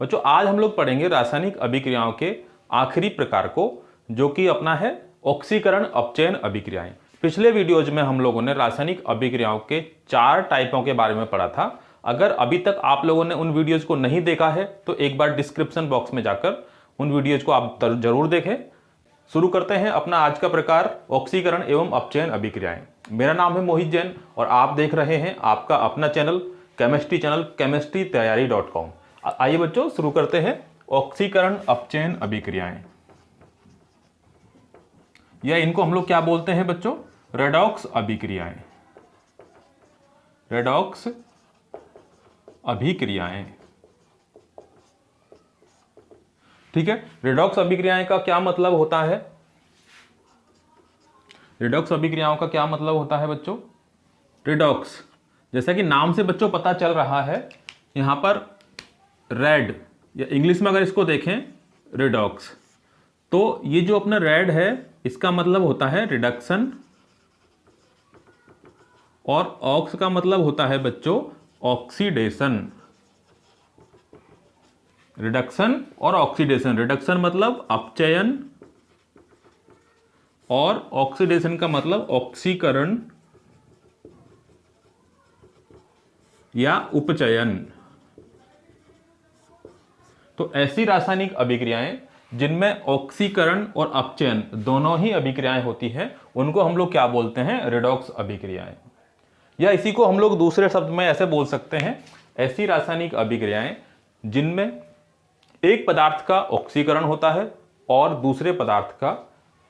बच्चों आज हम लोग पढ़ेंगे रासायनिक अभिक्रियाओं के आखिरी प्रकार को, जो कि अपना है ऑक्सीकरण अपचयन अभिक्रियाएं। पिछले वीडियोज में हम लोगों ने रासायनिक अभिक्रियाओं के 4 टाइपों के बारे में पढ़ा था। अगर अभी तक आप लोगों ने उन वीडियोज को नहीं देखा है तो एक बार डिस्क्रिप्शन बॉक्स में जाकर उन वीडियोज को आप जरूर देखें। शुरू करते हैं अपना आज का प्रकार ऑक्सीकरण एवं अपचयन अभिक्रियाएं। मेरा नाम है मोहित जैन और आप देख रहे हैं आपका अपना चैनल केमिस्ट्री तैयारी .com। आइए बच्चों शुरू करते हैं ऑक्सीकरण अपचयन अभिक्रियाएं, या इनको हम लोग क्या बोलते हैं बच्चों, रेडॉक्स अभिक्रियाएं। रेडॉक्स अभिक्रियाएं, ठीक है। रेडॉक्स अभिक्रियाएं का क्या मतलब होता है? रेडॉक्स अभिक्रियाओं का क्या मतलब होता है बच्चों? रेडॉक्स, जैसा कि नाम से बच्चों पता चल रहा है, यहां पर रेड या इंग्लिश में अगर इसको देखें रेडॉक्स, तो ये जो अपना रेड है इसका मतलब होता है रिडक्शन, और ऑक्स का मतलब होता है बच्चों ऑक्सीडेशन। रिडक्शन और ऑक्सीडेशन, रिडक्शन मतलब अपचयन और ऑक्सीडेशन का मतलब ऑक्सीकरण या उपचयन। तो ऐसी रासायनिक अभिक्रियाएं जिनमें ऑक्सीकरण और अपचयन दोनों ही अभिक्रियाएं होती हैं उनको हम लोग क्या बोलते हैं? रेडॉक्स अभिक्रियाएं। या इसी को हम लोग दूसरे शब्द में ऐसे बोल सकते हैं, ऐसी रासायनिक अभिक्रियाएं जिनमें एक पदार्थ का ऑक्सीकरण होता है और दूसरे पदार्थ का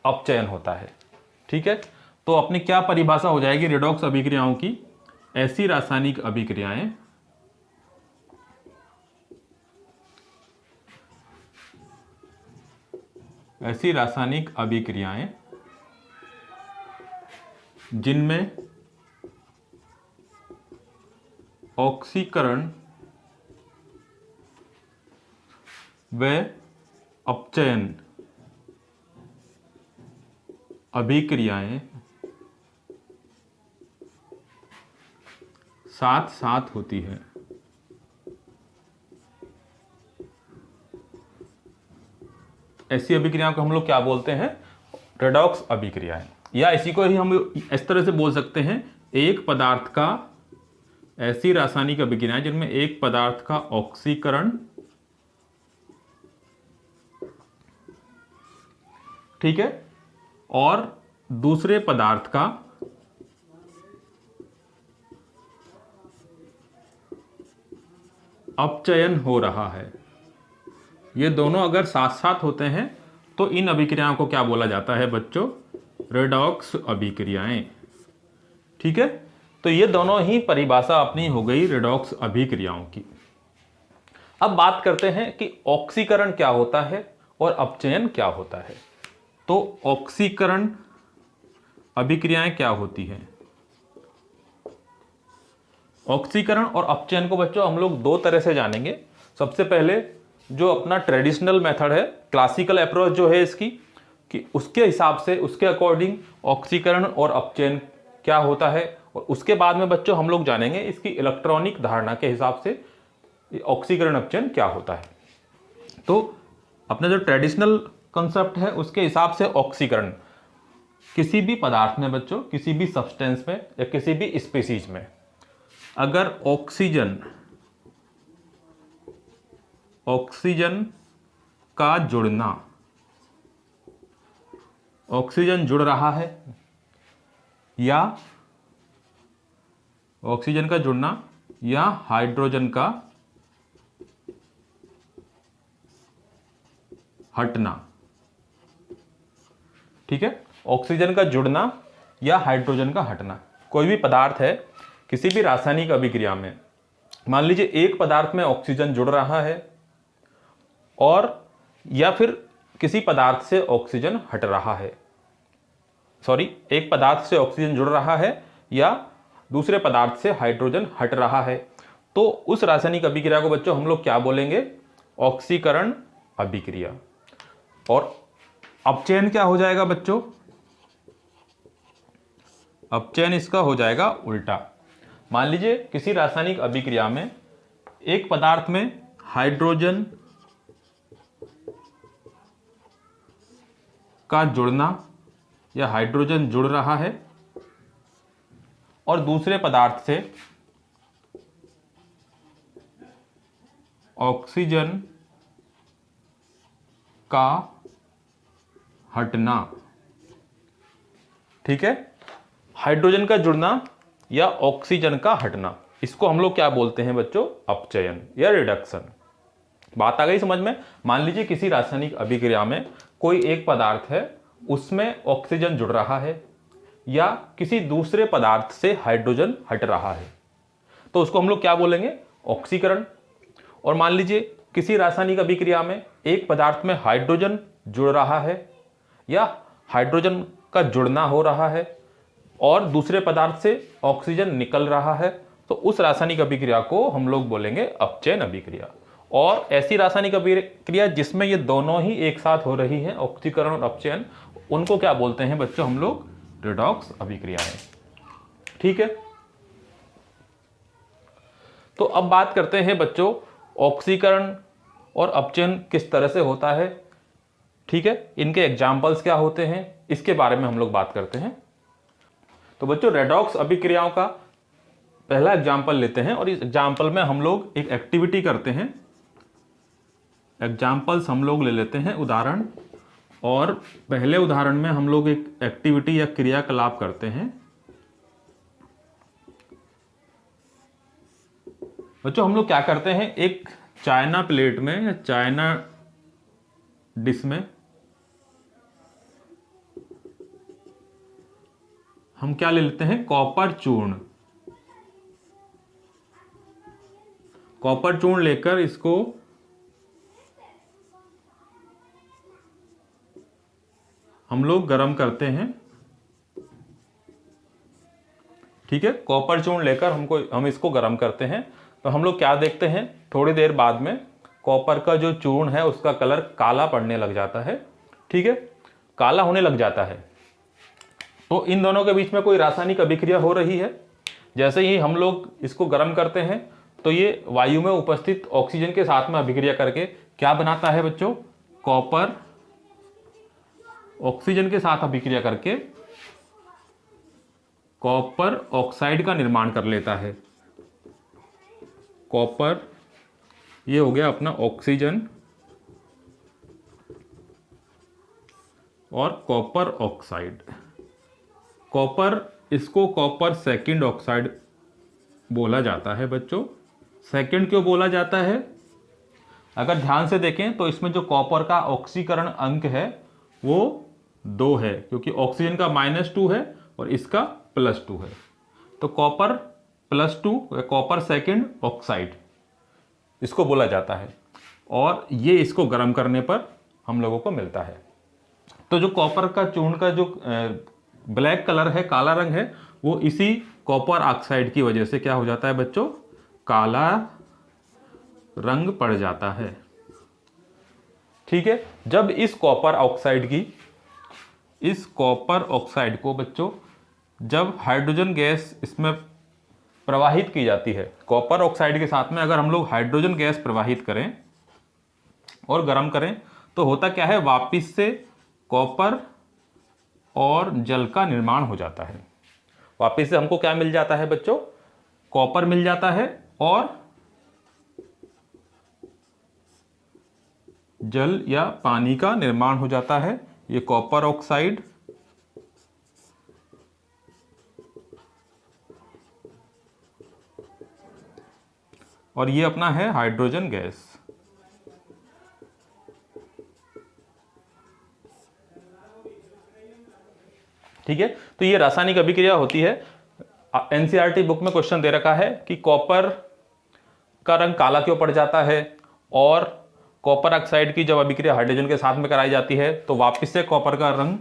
अपचयन होता है। ठीक है, तो अपनी क्या परिभाषा हो जाएगी रेडॉक्स अभिक्रियाओं की? ऐसी रासायनिक अभिक्रियाएं जिनमें ऑक्सीकरण व अपचयन अभिक्रियाएं साथ साथ होती है। ऐसी अभिक्रियाओं को हम लोग क्या बोलते हैं? रेडॉक्स अभिक्रियाएं। या इसी को ही हम इस तरह से बोल सकते हैं, एक पदार्थ का, ऐसी रासायनिक अभिक्रियाएं जिनमें एक पदार्थ का ऑक्सीकरण, ठीक है, और दूसरे पदार्थ का अपचयन हो रहा है। ये दोनों अगर साथ साथ होते हैं तो इन अभिक्रियाओं को क्या बोला जाता है बच्चों? रेडॉक्स अभिक्रियाएं। ठीक है, तो ये दोनों ही परिभाषा अपनी हो गई रेडॉक्स अभिक्रियाओं की। अब बात करते हैं कि ऑक्सीकरण क्या होता है और अपचयन क्या होता है। तो ऑक्सीकरण अभिक्रियाएं क्या होती हैं? ऑक्सीकरण और अपचयन को बच्चों हम लोग दो तरह से जानेंगे। सबसे पहले जो अपना ट्रेडिशनल मेथड है, क्लासिकल अप्रोच जो है इसकी, कि उसके हिसाब से, उसके अकॉर्डिंग ऑक्सीकरण और अपचयन क्या होता है, और उसके बाद में बच्चों हम लोग जानेंगे इसकी इलेक्ट्रॉनिक धारणा के हिसाब से ऑक्सीकरण अपचयन क्या होता है। तो अपना जो ट्रेडिशनल कंसेप्ट है उसके हिसाब से ऑक्सीकरण किसी भी पदार्थ में बच्चों, किसी भी सब्सटेंस में या किसी भी स्पीसीज में अगर ऑक्सीजन का जुड़ना, ऑक्सीजन जुड़ रहा है, या ऑक्सीजन का जुड़ना या हाइड्रोजन का हटना, ठीक है, ऑक्सीजन का जुड़ना या हाइड्रोजन का हटना। कोई भी पदार्थ है, किसी भी रासायनिक अभिक्रिया में मान लीजिए एक पदार्थ में ऑक्सीजन जुड़ रहा है और या फिर किसी पदार्थ से ऑक्सीजन हट रहा है, एक पदार्थ से ऑक्सीजन जुड़ रहा है या दूसरे पदार्थ से हाइड्रोजन हट रहा है, तो उस रासायनिक अभिक्रिया को बच्चों हम लोग क्या बोलेंगे? ऑक्सीकरण अभिक्रिया। और अपचयन क्या हो जाएगा बच्चों? अपचयन इसका हो जाएगा उल्टा। मान लीजिए किसी रासायनिक अभिक्रिया में एक पदार्थ में हाइड्रोजन का जुड़ना या हाइड्रोजन जुड़ रहा है और दूसरे पदार्थ से ऑक्सीजन का हटना। ठीक है, हाइड्रोजन का जुड़ना या ऑक्सीजन का हटना, इसको हम लोग क्या बोलते हैं बच्चों? अपचयन या रिडक्शन। बात आ गई समझ में? मान लीजिए किसी रासायनिक अभिक्रिया में कोई एक पदार्थ है, उसमें ऑक्सीजन जुड़ रहा है या किसी दूसरे पदार्थ से हाइड्रोजन हट रहा है, तो उसको हम लोग क्या बोलेंगे? ऑक्सीकरण। और मान लीजिए किसी रासायनिक अभिक्रिया में एक पदार्थ में हाइड्रोजन जुड़ रहा है या हाइड्रोजन का जुड़ना हो रहा है और दूसरे पदार्थ से ऑक्सीजन निकल रहा है, तो उस रासायनिक अभिक्रिया को हम लोग बोलेंगे अपचयन अभिक्रिया। और ऐसी रासायनिक अभिक्रिया जिसमें ये दोनों ही एक साथ हो रही है, ऑक्सीकरण और अपचयन, उनको क्या बोलते हैं बच्चों? हम लोग रिडॉक्स अभिक्रियाएं। ठीक है, तो अब बात करते हैं बच्चों ऑक्सीकरण और अपचयन किस तरह से होता है। ठीक है, इनके एग्जाम्पल्स क्या होते हैं, इसके बारे में हम लोग बात करते हैं। तो बच्चों रेडॉक्स अभिक्रियाओं का पहला एग्जाम्पल लेते हैं और इस एग्जाम्पल में हम लोग एक एक्टिविटी करते हैं। एग्जाम्पल्स हम लोग ले लेते हैं, उदाहरण, और पहले उदाहरण में हम लोग एक एक्टिविटी या क्रियाकलाप करते हैं। बच्चों हम लोग क्या करते हैं, एक चाइना प्लेट में या चाइना डिश में हम क्या ले लेते हैं? कॉपर चूर्ण। कॉपर चूर्ण लेकर इसको हम लोग गर्म करते हैं। ठीक है, कॉपर चूर्ण लेकर हम इसको गर्म करते हैं, तो हम लोग क्या देखते हैं? थोड़ी देर बाद में कॉपर का जो चूर्ण है उसका कलर काला पड़ने लग जाता है। ठीक है, काला होने लग जाता है। तो इन दोनों के बीच में कोई रासायनिक अभिक्रिया हो रही है। जैसे ही हम लोग इसको गर्म करते हैं तो ये वायु में उपस्थित ऑक्सीजन के साथ में अभिक्रिया करके क्या बनाता है बच्चों? कॉपर ऑक्सीजन के साथ अभिक्रिया करके कॉपर ऑक्साइड का निर्माण कर लेता है। कॉपर, ये हो गया अपना ऑक्सीजन और कॉपर ऑक्साइड। कॉपर, इसको कॉपर सेकंड ऑक्साइड बोला जाता है बच्चों। सेकंड क्यों बोला जाता है? अगर ध्यान से देखें तो इसमें जो कॉपर का ऑक्सीकरण अंक है वो 2 है, क्योंकि ऑक्सीजन का -2 है और इसका +2 है। तो कॉपर +2, कॉपर सेकंड ऑक्साइड इसको बोला जाता है, और ये इसको गर्म करने पर हम लोगों को मिलता है। तो जो कॉपर का चूर्ण का जो ब्लैक कलर है, काला रंग है, वो इसी कॉपर ऑक्साइड की वजह से क्या हो जाता है बच्चों? काला रंग पड़ जाता है। ठीक है, जब इस कॉपर ऑक्साइड को बच्चों जब हाइड्रोजन गैस इसमें प्रवाहित की जाती है, कॉपर ऑक्साइड के साथ में अगर हम लोग हाइड्रोजन गैस प्रवाहित करें और गर्म करें, तो होता क्या है? वापिस से कॉपर और जल का निर्माण हो जाता है। वापिस से हमको क्या मिल जाता है बच्चों? कॉपर मिल जाता है और जल या पानी का निर्माण हो जाता है। ये कॉपर ऑक्साइड और ये अपना है हाइड्रोजन गैस। ठीक है, तो ये रासायनिक अभिक्रिया होती है। एनसीईआरटी बुक में क्वेश्चन दे रखा है कि कॉपर का रंग काला क्यों पड़ जाता है, और कॉपर ऑक्साइड की जब अभिक्रिया हाइड्रोजन के साथ में कराई जाती है तो वापस से कॉपर का रंग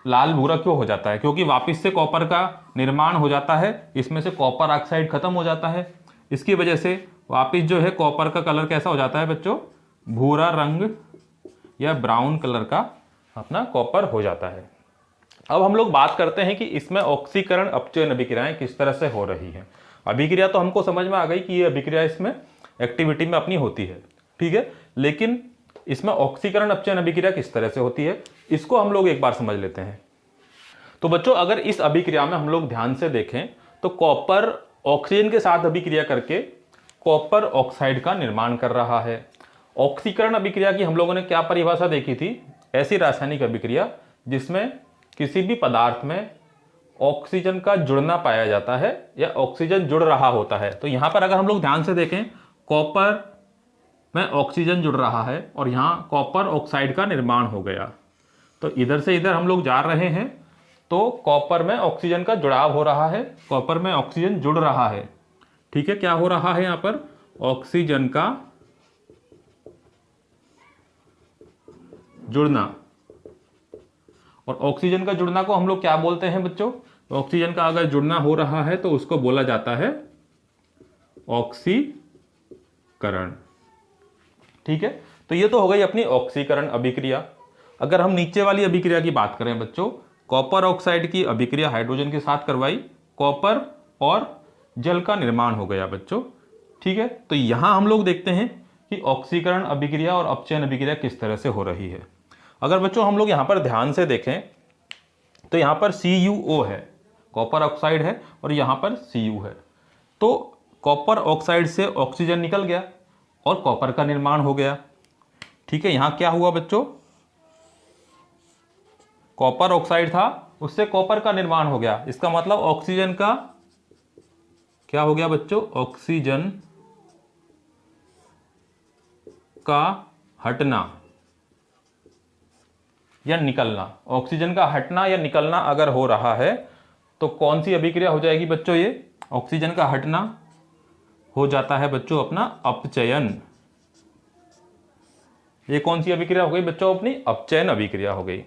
लाल भूरा क्यों हो जाता है? क्योंकि वापस से कॉपर का निर्माण हो जाता है, इसमें से कॉपर ऑक्साइड खत्म हो जाता है। इसकी वजह से वापस जो है कॉपर का कलर कैसा हो जाता है बच्चों? भूरा रंग या ब्राउन कलर का अपना कॉपर हो जाता है। अब हम लोग बात करते हैं कि इसमें ऑक्सीकरण अपचयन अभिक्रियाएं किस तरह से हो रही हैं। अभिक्रिया तो हमको समझ में आ गई कि ये अभिक्रिया इसमें एक्टिविटी में अपनी होती है, ठीक है। लेकिन इसमें ऑक्सीकरण अपचयन अभिक्रिया किस तरह से होती है, इसको हम लोग एक बार समझ लेते हैं। तो बच्चों, अगर इस अभिक्रिया में हम लोग ध्यान से देखें तो कॉपर ऑक्सीजन के साथ अभिक्रिया करके कॉपर ऑक्साइड का निर्माण कर रहा है। ऑक्सीकरण अभिक्रिया की हम लोगों ने क्या परिभाषा देखी थी, ऐसी रासायनिक अभिक्रिया जिसमें किसी भी पदार्थ में ऑक्सीजन का जुड़ना पाया जाता है या ऑक्सीजन जुड़ रहा होता है। तो यहां पर अगर हम लोग ध्यान से देखें, कॉपर में ऑक्सीजन जुड़ रहा है और यहां कॉपर ऑक्साइड का निर्माण हो गया। तो इधर से इधर हम लोग जा रहे हैं तो कॉपर में ऑक्सीजन का जुड़ाव हो रहा है, कॉपर में ऑक्सीजन जुड़ रहा है, ठीक है। क्या हो रहा है यहां पर, ऑक्सीजन का जुड़ना। और ऑक्सीजन का जुड़ना को हम लोग क्या बोलते हैं बच्चों, ऑक्सीजन का अगर जुड़ना हो रहा है तो उसको बोला जाता है ऑक्सीकरण, ठीक है। तो ये तो हो गई अपनी ऑक्सीकरण अभिक्रिया। अगर हम नीचे वाली अभिक्रिया की बात करें बच्चों, कॉपर ऑक्साइड की अभिक्रिया हाइड्रोजन के साथ करवाई, कॉपर और जल का निर्माण हो गया बच्चों, ठीक है। तो यहां हम लोग देखते हैं कि ऑक्सीकरण अभिक्रिया और अपचयन अभिक्रिया किस तरह से हो रही है। अगर बच्चों हम लोग यहां पर ध्यान से देखें तो यहां पर CuO है, कॉपर ऑक्साइड है, और यहां पर Cu है। तो कॉपर ऑक्साइड से ऑक्सीजन निकल गया और कॉपर का निर्माण हो गया, ठीक है। यहां क्या हुआ बच्चों, कॉपर ऑक्साइड था, उससे कॉपर का निर्माण हो गया। इसका मतलब ऑक्सीजन का क्या हो गया बच्चों, ऑक्सीजन का हटना या निकलना। ऑक्सीजन का हटना या निकलना अगर हो रहा है तो कौन सी अभिक्रिया हो जाएगी बच्चों, ये ऑक्सीजन का हटना हो जाता है बच्चों अपना अपचयन। ये कौन सी अभिक्रिया हो गई बच्चों, अपनी अपचयन अभिक्रिया हो गई,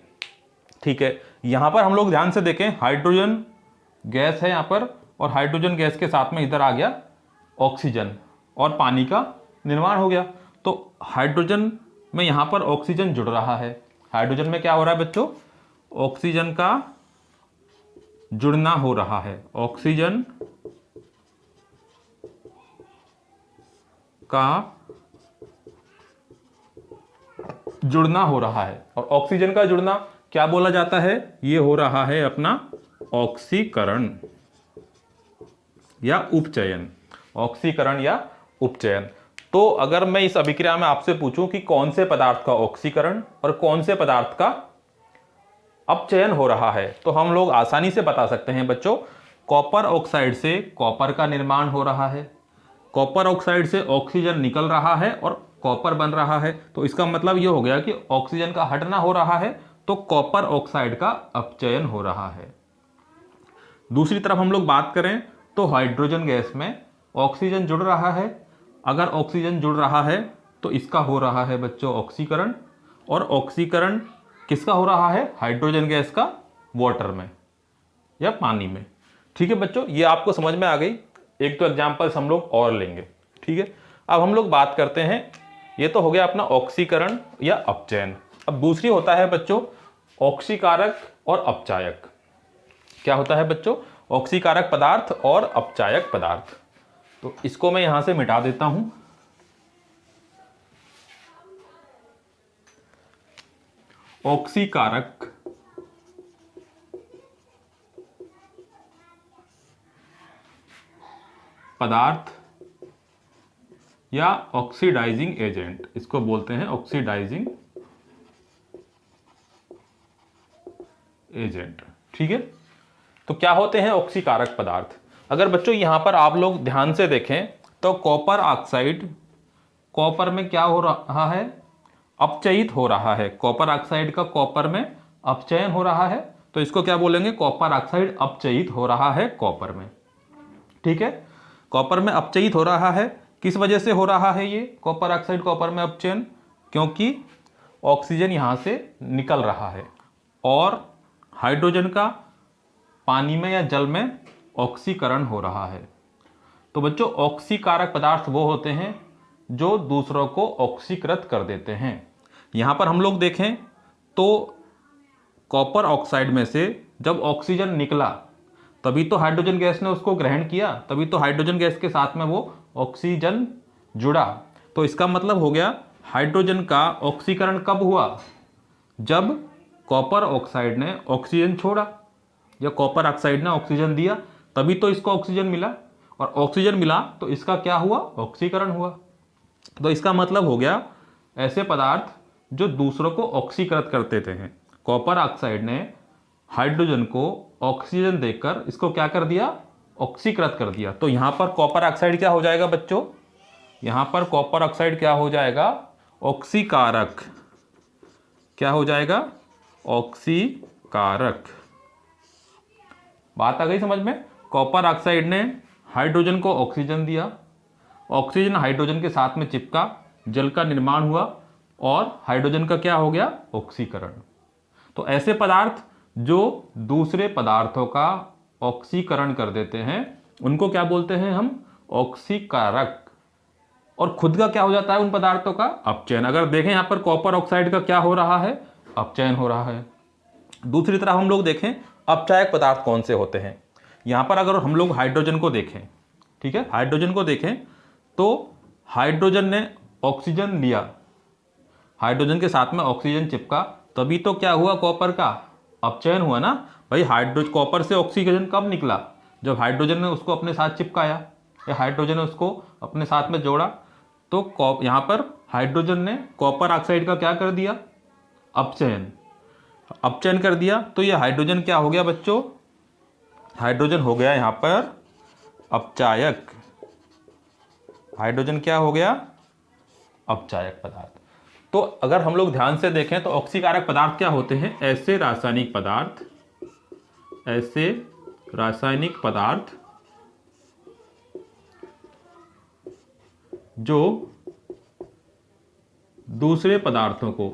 ठीक है। यहां पर हम लोग ध्यान से देखें, हाइड्रोजन गैस है यहां पर, और हाइड्रोजन गैस के साथ में इधर आ गया ऑक्सीजन और पानी का निर्माण हो गया। तो हाइड्रोजन में यहां पर ऑक्सीजन जुड़ रहा है। हाइड्रोजन में क्या हो रहा है बच्चों, ऑक्सीजन का जुड़ना हो रहा है, ऑक्सीजन का जुड़ना हो रहा है। और ऑक्सीजन का जुड़ना क्या बोला जाता है, ये हो रहा है अपना ऑक्सीकरण या उपचयन, ऑक्सीकरण या उपचयन। तो अगर मैं इस अभिक्रिया में आपसे पूछूं कि कौन से पदार्थ का ऑक्सीकरण और कौन से पदार्थ का अपचयन हो रहा है, तो हम लोग आसानी से बता सकते हैं बच्चों, कॉपर ऑक्साइड से कॉपर का निर्माण हो रहा है, कॉपर ऑक्साइड से ऑक्सीजन निकल रहा है और कॉपर बन रहा है। तो इसका मतलब यह हो गया कि ऑक्सीजन का हटना हो रहा है तो कॉपर ऑक्साइड का अपचयन हो रहा है। दूसरी तरफ हम लोग बात करें तो हाइड्रोजन गैस में ऑक्सीजन जुड़ रहा है। अगर ऑक्सीजन जुड़ रहा है तो इसका हो रहा है बच्चों ऑक्सीकरण, और ऑक्सीकरण किसका हो रहा है, हाइड्रोजन गैस का वाटर में या पानी में, ठीक है बच्चों। ये आपको समझ में आ गई। एक तो एग्जांपल्स हम लोग और लेंगे, ठीक है। अब हम लोग बात करते हैं, ये तो हो गया अपना ऑक्सीकरण या अपचयन। अब दूसरी होता है बच्चों ऑक्सीकारक और अपचायक। क्या होता है बच्चों, ऑक्सीकारक पदार्थ और अपचायक पदार्थ। तो इसको मैं यहां से मिटा देता हूं। ऑक्सीकारक पदार्थ या ऑक्सीडाइजिंग एजेंट, इसको बोलते हैं ऑक्सीडाइजिंग एजेंट, ठीक है। तो क्या होते हैं ऑक्सीकारक पदार्थ। अगर बच्चों यहां पर आप लोग ध्यान से देखें तो कॉपर ऑक्साइड, कॉपर में क्या हो रहा है, अपचयित हो रहा है। कॉपर ऑक्साइड का कॉपर में अपचयन हो रहा है, तो इसको क्या बोलेंगे, कॉपर ऑक्साइड अपचयित हो रहा है कॉपर में, ठीक है। कॉपर में अपचयित हो रहा है, किस वजह से हो रहा है ये कॉपर ऑक्साइड कॉपर में अपचयन, क्योंकि ऑक्सीजन यहां से निकल रहा है और हाइड्रोजन का पानी में या जल में ऑक्सीकरण हो रहा है। तो बच्चों ऑक्सीकारक पदार्थ वो होते हैं जो दूसरों को ऑक्सीकृत कर देते हैं। यहां पर हम लोग देखें तो कॉपर ऑक्साइड में से जब ऑक्सीजन निकला तभी तो हाइड्रोजन गैस ने उसको ग्रहण किया, तभी तो हाइड्रोजन गैस के साथ में वो ऑक्सीजन जुड़ा, तो इसका मतलब हो गया हाइड्रोजन का ऑक्सीकरण कब हुआ, जब कॉपर ऑक्साइड ने ऑक्सीजन छोड़ा या कॉपर ऑक्साइड ने ऑक्सीजन दिया, तभी तो इसको ऑक्सीजन मिला, और ऑक्सीजन मिला तो इसका क्या हुआ, ऑक्सीकरण हुआ। तो इसका मतलब हो गया ऐसे पदार्थ जो दूसरों को ऑक्सीकृत कर देते हैं। कॉपर ऑक्साइड ने हाइड्रोजन को ऑक्सीजन देकर इसको क्या कर दिया, ऑक्सीकृत कर दिया। तो यहां पर कॉपर ऑक्साइड क्या हो जाएगा बच्चों, यहां पर कॉपर ऑक्साइड क्या हो जाएगा, ऑक्सीकारक। क्या हो जाएगा, ऑक्सीकारक। बात आ गई समझ में। कॉपर ऑक्साइड ने हाइड्रोजन को ऑक्सीजन दिया, ऑक्सीजन हाइड्रोजन के साथ में चिपका, जल का निर्माण हुआ और हाइड्रोजन का क्या हो गया, ऑक्सीकरण। तो ऐसे पदार्थ जो दूसरे पदार्थों का ऑक्सीकरण कर देते हैं उनको क्या बोलते हैं हम, ऑक्सीकारक। और खुद का क्या हो जाता है उन पदार्थों का, अपचयन। अगर देखें यहां पर कॉपर ऑक्साइड का क्या हो रहा है, अपचयन हो रहा है। दूसरी तरफ हम लोग देखें अपचायक पदार्थ कौन से होते हैं। यहां पर अगर हम लोग हाइड्रोजन को देखें, ठीक है, हाइड्रोजन को देखें तो हाइड्रोजन ने ऑक्सीजन लिया, हाइड्रोजन के साथ में ऑक्सीजन चिपका, तभी तो क्या हुआ, कॉपर का अपचयन हुआ ना भाई। कॉपर से ऑक्सीजन कब निकला, जब हाइड्रोजन ने उसको अपने साथ चिपकाया या हाइड्रोजन ने उसको अपने साथ में जोड़ा। तो यहां पर हाइड्रोजन ने कॉपर ऑक्साइड का क्या कर दिया, अपचयन, अपचयन कर दिया। तो ये हाइड्रोजन क्या हो गया बच्चों, हाइड्रोजन हो गया यहां पर अपचायक। हाइड्रोजन क्या हो गया, अपचायक पदार्थ। तो अगर हम लोग ध्यान से देखें तो ऑक्सीकारक पदार्थ क्या होते हैं, ऐसे रासायनिक पदार्थ, ऐसे रासायनिक पदार्थ जो दूसरे पदार्थों को,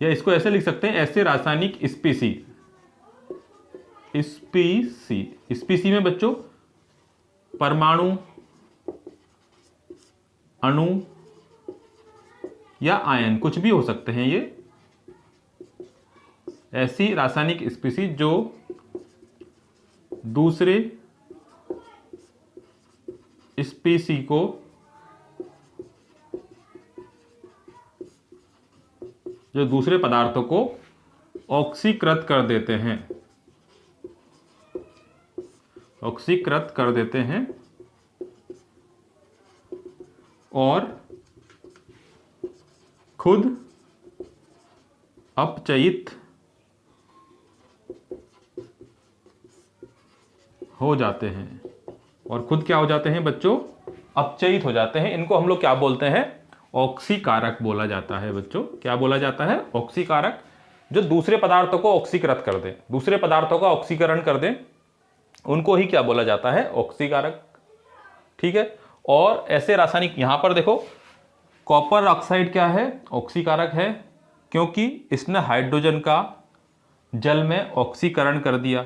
या इसको ऐसे लिख सकते हैं, ऐसे रासायनिक स्पीसी में बच्चों परमाणु, अणु या आयन कुछ भी हो सकते हैं। ये ऐसी रासायनिक स्पीसी जो दूसरे स्पीसी को जो दूसरे पदार्थों को ऑक्सीकृत कर देते हैं, ऑक्सीकृत कर देते हैं और खुद अपचयित हो जाते हैं। और खुद क्या हो जाते हैं बच्चों, अपचयित हो जाते हैं। इनको हम लोग क्या बोलते हैं, ऑक्सीकारक बोला जाता है बच्चों। क्या बोला जाता है, ऑक्सीकारक। जो दूसरे पदार्थों को ऑक्सीकृत कर दे, दूसरे पदार्थों का ऑक्सीकरण कर दे, उनको ही क्या बोला जाता है, ऑक्सीकारक। ठीक है। और ऐसे रासायनिक, यहां पर देखो कॉपर ऑक्साइड क्या है, ऑक्सीकारक है, क्योंकि इसने हाइड्रोजन का जल में ऑक्सीकरण कर दिया।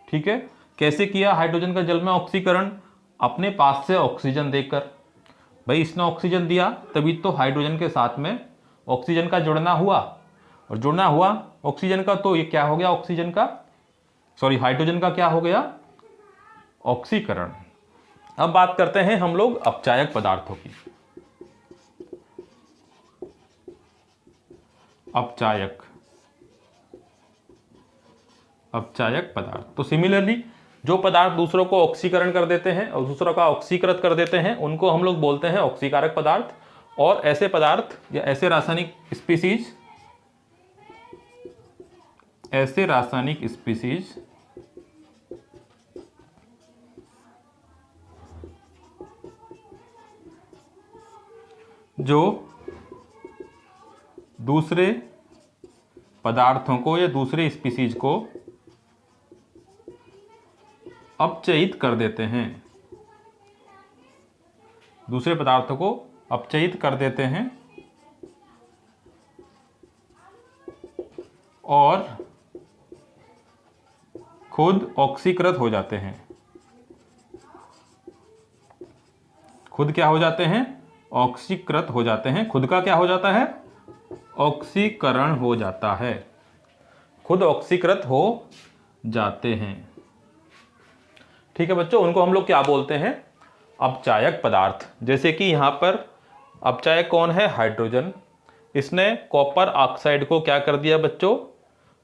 ठीक है। कैसे किया हाइड्रोजन का जल में ऑक्सीकरण, अपने पास से ऑक्सीजन देकर। भाई इसने ऑक्सीजन दिया तभी तो हाइड्रोजन के साथ में ऑक्सीजन का जुड़ना हुआ, और जुड़ना हुआ ऑक्सीजन का, तो ये क्या हो गया, ऑक्सीजन का, सॉरी हाइड्रोजन का क्या हो गया, ऑक्सीकरण। अब बात करते हैं हम लोग अपचायक पदार्थों की। अपचायक, अपचायक पदार्थ, तो सिमिलरली जो पदार्थ दूसरों को ऑक्सीकरण कर देते हैं और दूसरों का ऑक्सीकृत कर देते हैं उनको हम लोग बोलते हैं ऑक्सीकारक पदार्थ। और ऐसे पदार्थ या ऐसे रासायनिक स्पीसीज, ऐसे रासायनिक स्पीसीज जो दूसरे पदार्थों को या दूसरे स्पीसीज को अपचयित कर देते हैं, दूसरे पदार्थों को अपचयित कर देते हैं और खुद ऑक्सीकृत हो जाते हैं। खुद क्या हो जाते हैं, ऑक्सीकृत हो जाते हैं। खुद का क्या हो जाता है, ऑक्सीकरण हो जाता है। खुद ऑक्सीकृत हो जाते हैं। ठीक है बच्चों, उनको हम लोग क्या बोलते हैं, अपचायक पदार्थ, जैसे कि यहाँ पर अपचायक कौन है, हाइड्रोजन, इसने कॉपर ऑक्साइड को क्या कर दिया बच्चों,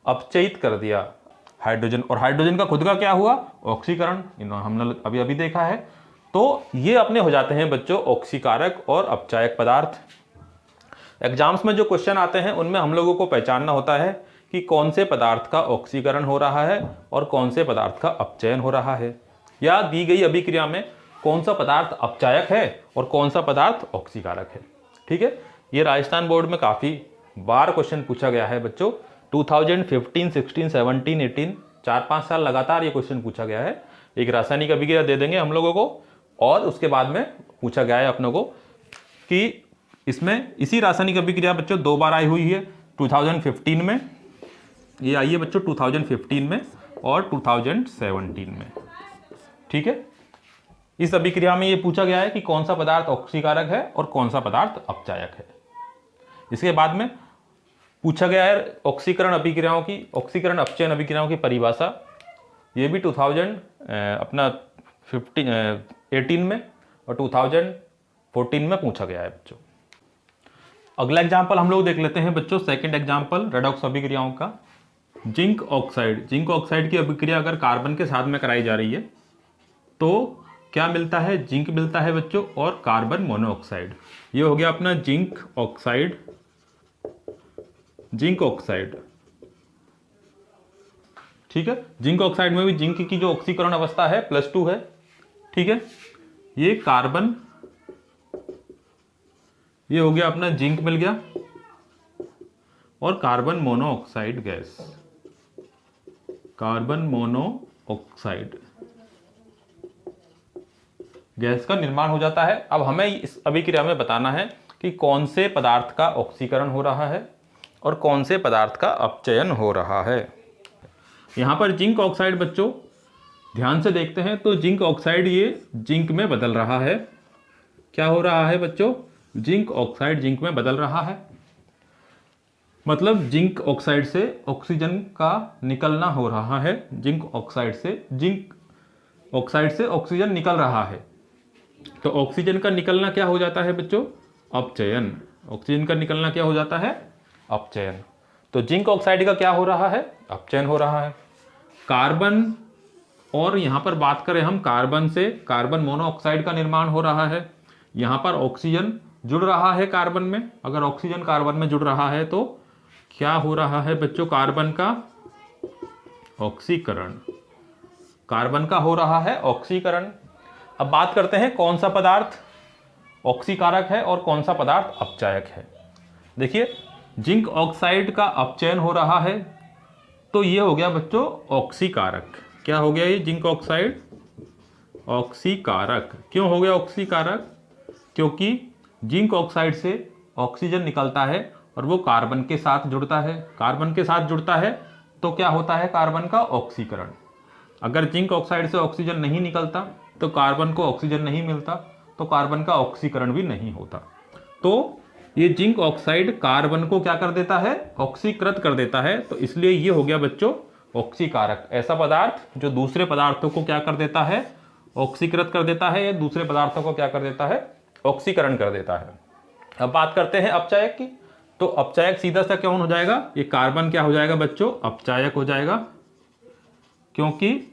अपचयित कर दिया हाइड्रोजन, और हाइड्रोजन का खुद का क्या हुआ, ऑक्सीकरण, हमने अभी अभी देखा है। तो ये अपने हो जाते हैं बच्चों ऑक्सीकारक और अपचायक पदार्थ। एग्जाम्स में जो क्वेश्चन आते हैं उनमें हम लोगों को पहचानना होता है कि कौन से पदार्थ का ऑक्सीकरण हो रहा है और कौन से पदार्थ का अपचयन हो रहा है, या दी गई अभिक्रिया में कौन सा पदार्थ अपचायक है और कौन सा पदार्थ ऑक्सीकारक है। ठीक है, ये राजस्थान बोर्ड में काफ़ी बार क्वेश्चन पूछा गया है बच्चों, 2015, 16, 17, 18, 4-5 साल लगातार ये क्वेश्चन पूछा गया है। एक रासायनिक अभिक्रिया दे देंगे हम लोगों को, और उसके बाद में पूछा गया है अपनों को कि इसमें इसी रासायनिक अभिक्रिया बच्चों 2 बार आई हुई है, 2015 में, ये आई है बच्चों 2015 में और 2017 में। ठीक है, इस अभिक्रिया में ये पूछा गया है कि कौन सा पदार्थ ऑक्सीकारक है और कौन सा पदार्थ अपचायक है। इसके बाद में पूछा गया है ऑक्सीकरण अभिक्रियाओं की, ऑक्सीकरण अपचयन अभिक्रियाओं की परिभाषा, ये भी 2018 में और 2014 में पूछा गया है बच्चों। अगला एग्जाम्पल हम लोग देख लेते हैं बच्चों, सेकंड एग्जाम्पल रेडॉक्स अभिक्रियाओं का। जिंक ऑक्साइड, जिंक ऑक्साइड की अभिक्रिया अगर कार्बन के साथ में कराई जा रही है तो क्या मिलता है, जिंक मिलता है बच्चों और कार्बन मोनोऑक्साइड। ये हो गया अपना जिंक ऑक्साइड, जिंक ऑक्साइड। ठीक है, जिंक ऑक्साइड में भी जिंक की जो ऑक्सीकरण अवस्था है +2 है। ठीक है, ये कार्बन, ये हो गया अपना जिंक मिल गया, और carbon monoxide gas, carbon monoxide gas का निर्माण हो जाता है। अब हमें इस अभिक्रिया में बताना है कि कौन से पदार्थ का ऑक्सीकरण हो रहा है और कौन से पदार्थ का अपचयन हो रहा है। यहां पर जिंक ऑक्साइड बच्चों ध्यान से देखते हैं तो जिंक ऑक्साइड ये जिंक में बदल रहा है। क्या हो रहा है बच्चों, जिंक ऑक्साइड जिंक में बदल रहा है, मतलब जिंक ऑक्साइड से ऑक्सीजन का निकलना हो रहा है, जिंक ऑक्साइड से ऑक्सीजन निकल रहा है। तो ऑक्सीजन का निकलना क्या हो जाता है बच्चों, अपचयन। ऑक्सीजन का निकलना क्या हो जाता है, अपचयन। तो जिंक ऑक्साइड का क्या हो रहा है, अपचयन हो रहा है। कार्बन, और यहां पर बात करें हम कार्बन से, कार्बन मोनोऑक्साइड का निर्माण हो रहा है। यहां पर ऑक्सीजन जुड़ रहा है कार्बन में, अगर ऑक्सीजन कार्बन में जुड़ रहा है तो क्या हो रहा है बच्चों, कार्बन का ऑक्सीकरण, कार्बन का हो रहा है ऑक्सीकरण। अब बात करते हैं कौन सा पदार्थ ऑक्सीकारक है और कौन सा पदार्थ अपचायक है। देखिए, जिंक ऑक्साइड का अपचयन हो रहा है तो ये हो गया बच्चों ऑक्सीकारक। क्या हो गया ये, जिंक ऑक्साइड ऑक्सीकारक। क्यों हो गया ऑक्सीकारक, क्योंकि जिंक ऑक्साइड से ऑक्सीजन निकलता है और वो कार्बन के साथ जुड़ता है। कार्बन के साथ जुड़ता है तो क्या होता है, कार्बन का ऑक्सीकरण। अगर जिंक ऑक्साइड से ऑक्सीजन नहीं निकलता तो कार्बन को ऑक्सीजन नहीं मिलता, तो कार्बन का ऑक्सीकरण भी नहीं होता। तो ये जिंक ऑक्साइड कार्बन को क्या कर देता है, ऑक्सीकृत कर देता है। तो इसलिए ये हो गया बच्चों ऑक्सीकारक, ऐसा पदार्थ जो दूसरे पदार्थों को क्या कर देता है, ऑक्सीकृत कर देता है, या दूसरे पदार्थों को क्या कर देता है, ऑक्सीकरण कर देता है। अब बात करते हैं अपचायक की। तो अपचायक सीधा सा कौन हो जाएगा, ये कार्बन क्या हो जाएगा बच्चों, अपचायक हो जाएगा, क्योंकि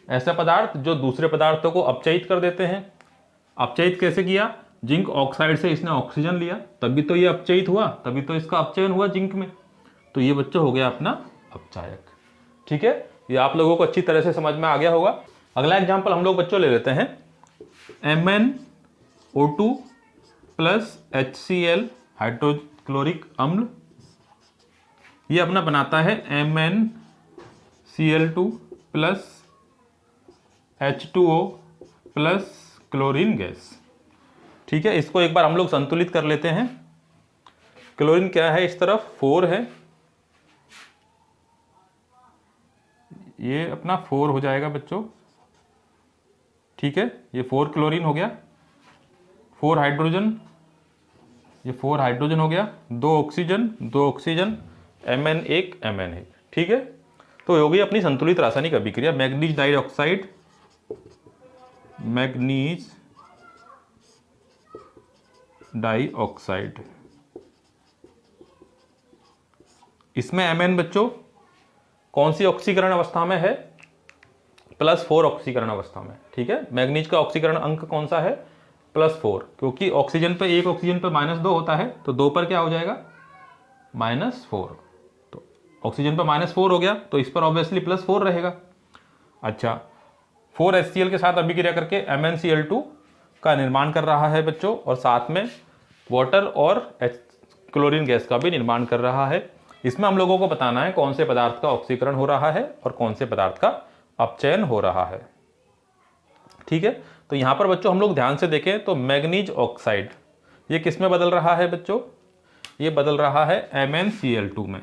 ऐसा पदार्थ जो दूसरे पदार्थों को अपचयित कर देते हैं। अपचयित कैसे किया, जिंक ऑक्साइड से इसने ऑक्सीजन लिया, तभी तो ये अपचयित हुआ, तभी तो इसका अपचयन हुआ जिंक में। तो ये बच्चों हो गया अपना अपचायक। ठीक है, ये आप लोगों को अच्छी तरह से समझ में आ गया होगा। अगला एग्जाम्पल हम लोग बच्चों ले लेते हैं, MnO2 प्लस HCl हाइड्रोक्लोरिक अम्ल, ये अपना बनाता है MnCl2 plus H2O plus chlorine gas. ठीक है, इसको एक बार हम लोग संतुलित कर लेते हैं। क्लोरीन क्या है, इस तरफ 4 है, ये अपना 4 हो जाएगा बच्चों। ठीक है, ये 4 क्लोरीन हो गया, 4 हाइड्रोजन, ये 4 हाइड्रोजन हो गया, 2 ऑक्सीजन, 2 ऑक्सीजन, Mn1 ठीक है। तो हो गई अपनी संतुलित रासायनिक अभिक्रिया। Manganese dioxide, manganese dioxide. इसमें Mn बच्चों कौन सी ऑक्सीकरण अवस्था में है? +4 ऑक्सीकरण अवस्था में। ठीक है, मैग्नीज का ऑक्सीकरण अंक कौन सा है? +4, क्योंकि ऑक्सीजन पे एक ऑक्सीजन पे -2 होता है, तो 2 पर क्या हो जाएगा? -4। तो ऑक्सीजन पे -4 हो गया, तो इस पर ऑब्वियसली +4 रहेगा। अच्छा, 4 HCl के साथ अभिक्रिया करके MnCl2 का निर्माण कर रहा है बच्चों, और साथ में वाटर और क्लोरीन गैस का भी निर्माण कर रहा है। इसमें हम लोगों को बताना है कौन से पदार्थ का ऑक्सीकरण हो रहा है और कौन से पदार्थ का अपचयन हो रहा है। ठीक है, तो यहां पर बच्चों हम लोग ध्यान से देखें तो मैग्नीज ऑक्साइड ये किस में बदल रहा है बच्चों? ये बदल रहा है MnCl2 में।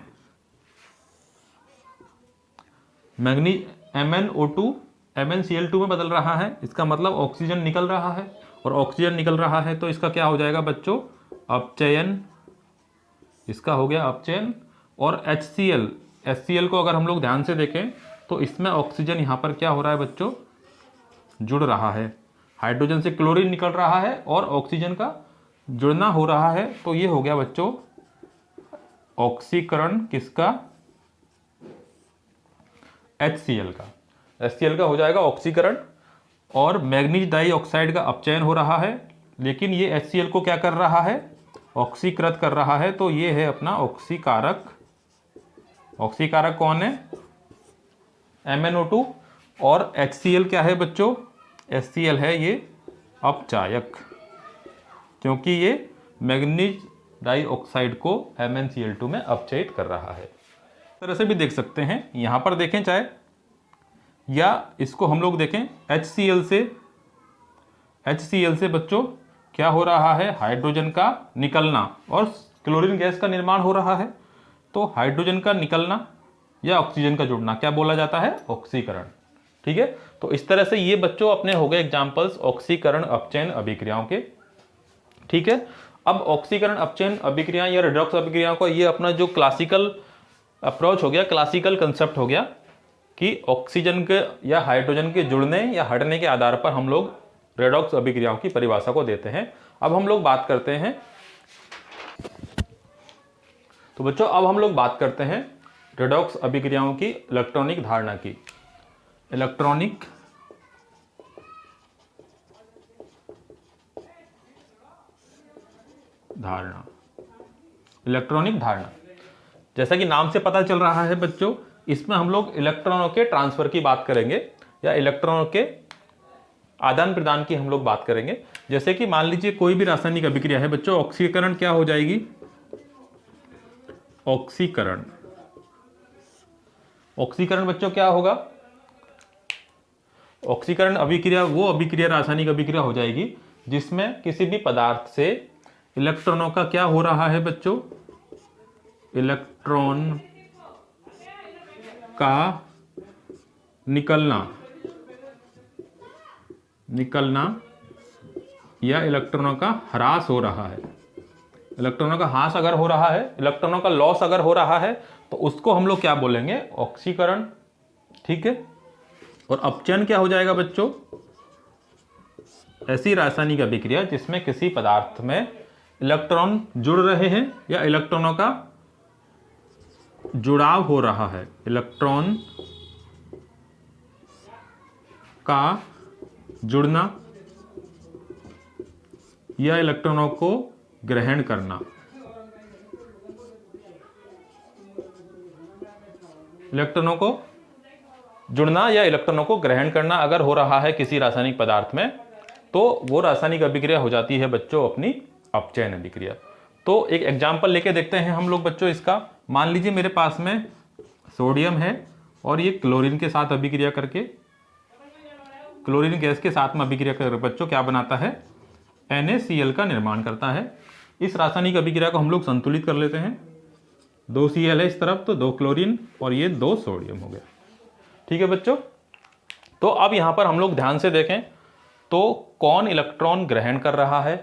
मैग्नीज MnO2 MnCl2 में बदल रहा है, इसका मतलब ऑक्सीजन निकल रहा है, और ऑक्सीजन निकल रहा है तो इसका क्या हो जाएगा बच्चों? अपचयन। इसका हो गया अपचयन। और HCl को अगर हम लोग ध्यान से देखें तो इसमें ऑक्सीजन यहां पर क्या हो रहा है बच्चों? जुड़ रहा है, हाइड्रोजन से क्लोरीन निकल रहा है और ऑक्सीजन का जुड़ना हो रहा है, तो ये हो गया बच्चों ऑक्सीकरण किसका? HCl का। HCl का हो जाएगा ऑक्सीकरण, और मैग्नीज डाइऑक्साइड का अपचयन हो रहा है, लेकिन ये HCl को क्या कर रहा है? ऑक्सीकृत कर रहा है, तो ये है अपना ऑक्सीकारक। ऑक्सीकारक कौन है? MnO2। और HCl क्या है बच्चों? HCl है ये अपचायक, क्योंकि ये मैग्नीज डाइऑक्साइड को MnCl2 में अपचयित कर रहा है। इस तरह से भी देख सकते हैं, यहां पर देखें चाहे, या इसको हम लोग देखें HCl से बच्चों क्या हो रहा है? हाइड्रोजन का निकलना और क्लोरीन गैस का निर्माण हो रहा है। तो हाइड्रोजन का निकलना या ऑक्सीजन का जुड़ना क्या बोला जाता है? ऑक्सीकरण। ठीक है, तो इस तरह से ये बच्चों अपने हो गए एग्जांपल्स ऑक्सीकरण अपचयन अभिक्रियाओं के। ठीक है, अब ऑक्सीकरण अपचयन अभिक्रिया या रेडॉक्स अभिक्रियाओं का ये अपना जो क्लासिकल अप्रोच हो गया, क्लासिकल कंसेप्ट हो गया कि ऑक्सीजन के या हाइड्रोजन के जुड़ने या हटने के आधार पर हम लोग रेडॉक्स अभिक्रियाओं की परिभाषा को देते हैं। अब हम लोग बात करते हैं, तो बच्चों अब हम लोग बात करते हैं रेडॉक्स अभिक्रियाओं की इलेक्ट्रॉनिक धारणा की। इलेक्ट्रॉनिक धारणा। इलेक्ट्रॉनिक धारणा, जैसा कि नाम से पता चल रहा है बच्चों, इसमें हम लोग इलेक्ट्रॉनों के ट्रांसफर की बात करेंगे या इलेक्ट्रॉनों के आदान प्रदान की हम लोग बात करेंगे। जैसे कि मान लीजिए कोई भी रासायनिक अभिक्रिया है बच्चों, ऑक्सीकरण क्या हो जाएगी? ऑक्सीकरण। ऑक्सीकरण बच्चों क्या होगा? ऑक्सीकरण अभिक्रिया वो अभिक्रिया रासायनिक अभिक्रिया हो जाएगी जिसमें किसी भी पदार्थ से इलेक्ट्रॉनों का क्या हो रहा है बच्चों? इलेक्ट्रॉन का निकलना या इलेक्ट्रॉनों का ह्रास हो रहा है। इलेक्ट्रॉनों का ह्रास अगर हो रहा है, इलेक्ट्रॉनों का लॉस अगर हो रहा है, तो उसको हम लोग क्या बोलेंगे? ऑक्सीकरण। ठीक है, और अपचयन क्या हो जाएगा बच्चों? ऐसी रासायनिक अभिक्रिया जिसमें किसी पदार्थ में इलेक्ट्रॉन जुड़ रहे हैं या इलेक्ट्रॉनों का जुड़ाव हो रहा है। इलेक्ट्रॉन का जुड़ना या इलेक्ट्रॉनों को ग्रहण करना। इलेक्ट्रॉनों को जुड़ना या इलेक्ट्रॉनों को ग्रहण करना अगर हो रहा है किसी रासायनिक पदार्थ में, तो वो रासायनिक अभिक्रिया हो जाती है बच्चों अपनी अपचयन अभिक्रिया। तो एक एग्जाम्पल लेके देखते हैं हम लोग बच्चों इसका। मान लीजिए मेरे पास में सोडियम है और ये क्लोरीन के साथ अभिक्रिया करके, क्लोरीन गैस के साथ में अभिक्रिया कर बच्चों क्या बनाता है? NaCl का निर्माण करता है। इस रासायनिक अभिक्रिया को हम लोग संतुलित कर लेते हैं। 2 Cl है इस तरफ, तो 2 क्लोरीन और ये 2 सोडियम हो गया। ठीक है बच्चों, तो अब यहां पर हम लोग ध्यान से देखें तो कौन इलेक्ट्रॉन ग्रहण कर रहा है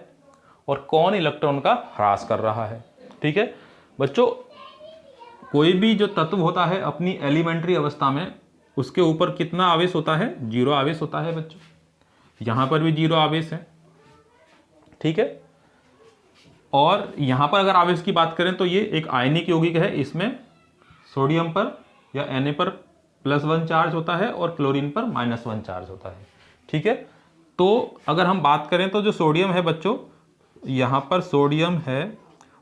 और कौन इलेक्ट्रॉन का ह्रास कर रहा है। ठीक है बच्चों, कोई भी जो तत्व होता है अपनी एलिमेंट्री अवस्था में, उसके ऊपर कितना आवेश होता है? 0 आवेश होता है बच्चों। यहाँ पर भी 0 आवेश है, ठीक है। और यहाँ पर अगर आवेश की बात करें तो ये एक आयनिक यौगिक है, इसमें सोडियम पर या Na पर +1 चार्ज होता है और क्लोरीन पर -1 चार्ज होता है, ठीक है। तो अगर हम बात करें तो जो सोडियम है बच्चों, यहाँ पर सोडियम है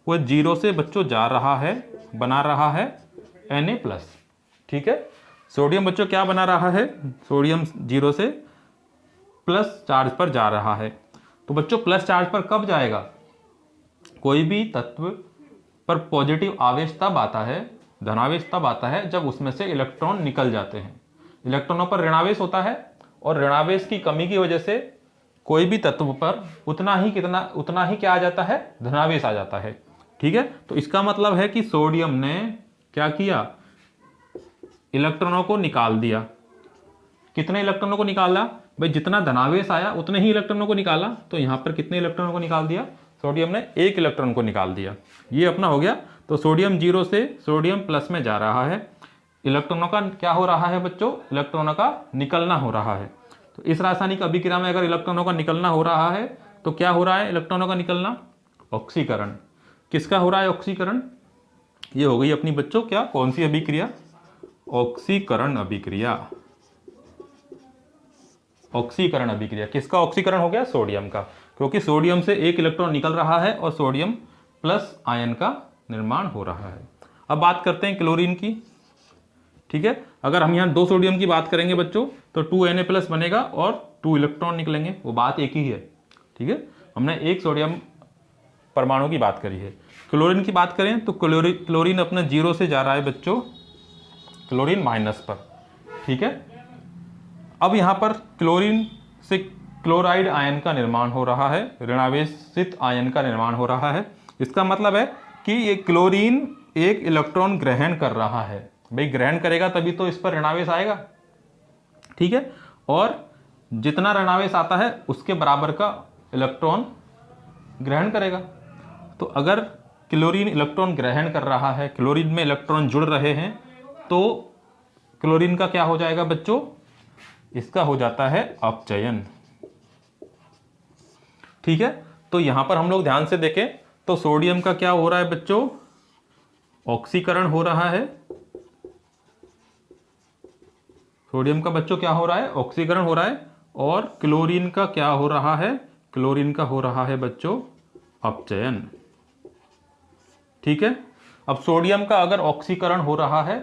वो 0 से बच्चों जा रहा है, बना रहा है Na+, ठीक है। सोडियम बच्चों क्या बना रहा है, सोडियम 0 से प्लस चार्ज पर जा रहा है। तो बच्चों प्लस चार्ज पर कब जाएगा, कोई भी तत्व पर पॉजिटिव आवेश तब आता है, धनावेश तब आता है जब उसमें से इलेक्ट्रॉन निकल जाते हैं। इलेक्ट्रॉनों पर ऋणावेश होता है और ऋणावेश की कमी की वजह से कोई भी तत्व पर उतना ही क्या आ जाता है, धनावेश आ जाता है, ठीक है। तो इसका मतलब है कि सोडियम ने क्या किया, इलेक्ट्रॉनों को निकाल दिया। कितने इलेक्ट्रॉनों को निकाला भाई, जितना धनावेश आया उतने ही इलेक्ट्रॉनों को निकाला। तो यहाँ पर कितने इलेक्ट्रॉनों को निकाल दिया, सोडियम ने 1 इलेक्ट्रॉन को निकाल दिया, ये अपना हो गया। तो सोडियम 0 से सोडियम प्लस में जा रहा है, इलेक्ट्रॉनों का क्या हो रहा है बच्चों, इलेक्ट्रॉनों का निकलना हो रहा है। तो इस रासायनिक अभिक्रिया में अगर इलेक्ट्रॉनों का निकलना हो रहा है तो क्या हो रहा है, इलेक्ट्रॉनों का निकलना, ऑक्सीकरण। किसका हो रहा है ऑक्सीकरण, ये हो गई अपनी बच्चों क्या, कौन सी अभिक्रिया, ऑक्सीकरण अभिक्रिया। ऑक्सीकरण अभिक्रिया, किसका ऑक्सीकरण हो गया, सोडियम का, क्योंकि सोडियम से 1 इलेक्ट्रॉन निकल रहा है और सोडियम प्लस आयन का निर्माण हो रहा है। अब बात करते हैं क्लोरीन की, ठीक है। अगर हम यहाँ 2 सोडियम की बात करेंगे बच्चों तो 2Na+ बनेगा और 2 इलेक्ट्रॉन निकलेंगे, वो बात एक ही है, ठीक है। हमने 1 सोडियम परमाणु की बात करी है। क्लोरीन की बात करें तो क्लोरीन अपना 0 से जा रहा है बच्चों, क्लोरीन माइनस पर, ठीक है। अब यहाँ पर क्लोरीन से क्लोराइड आयन का निर्माण हो रहा है, ऋणावेशित आयन का निर्माण हो रहा है। इसका मतलब है कि ये क्लोरीन 1 इलेक्ट्रॉन ग्रहण कर रहा है, भाई ग्रहण करेगा तभी तो इस पर ऋणावेश आएगा, ठीक है। और जितना ऋणावेश आता है उसके बराबर का इलेक्ट्रॉन ग्रहण करेगा। तो अगर क्लोरीन इलेक्ट्रॉन ग्रहण कर रहा है, क्लोरीन में इलेक्ट्रॉन जुड़ रहे हैं, तो क्लोरीन का क्या हो जाएगा बच्चों, इसका हो जाता है अपचयन, ठीक है। तो यहां पर हम लोग ध्यान से देखें तो सोडियम का क्या हो रहा है बच्चों, ऑक्सीकरण हो रहा है। सोडियम का बच्चों क्या हो रहा है, ऑक्सीकरण हो रहा है। और क्लोरीन का क्या हो रहा है, क्लोरीन का हो रहा है बच्चों अपचयन, ठीक है। अब सोडियम का अगर ऑक्सीकरण हो रहा है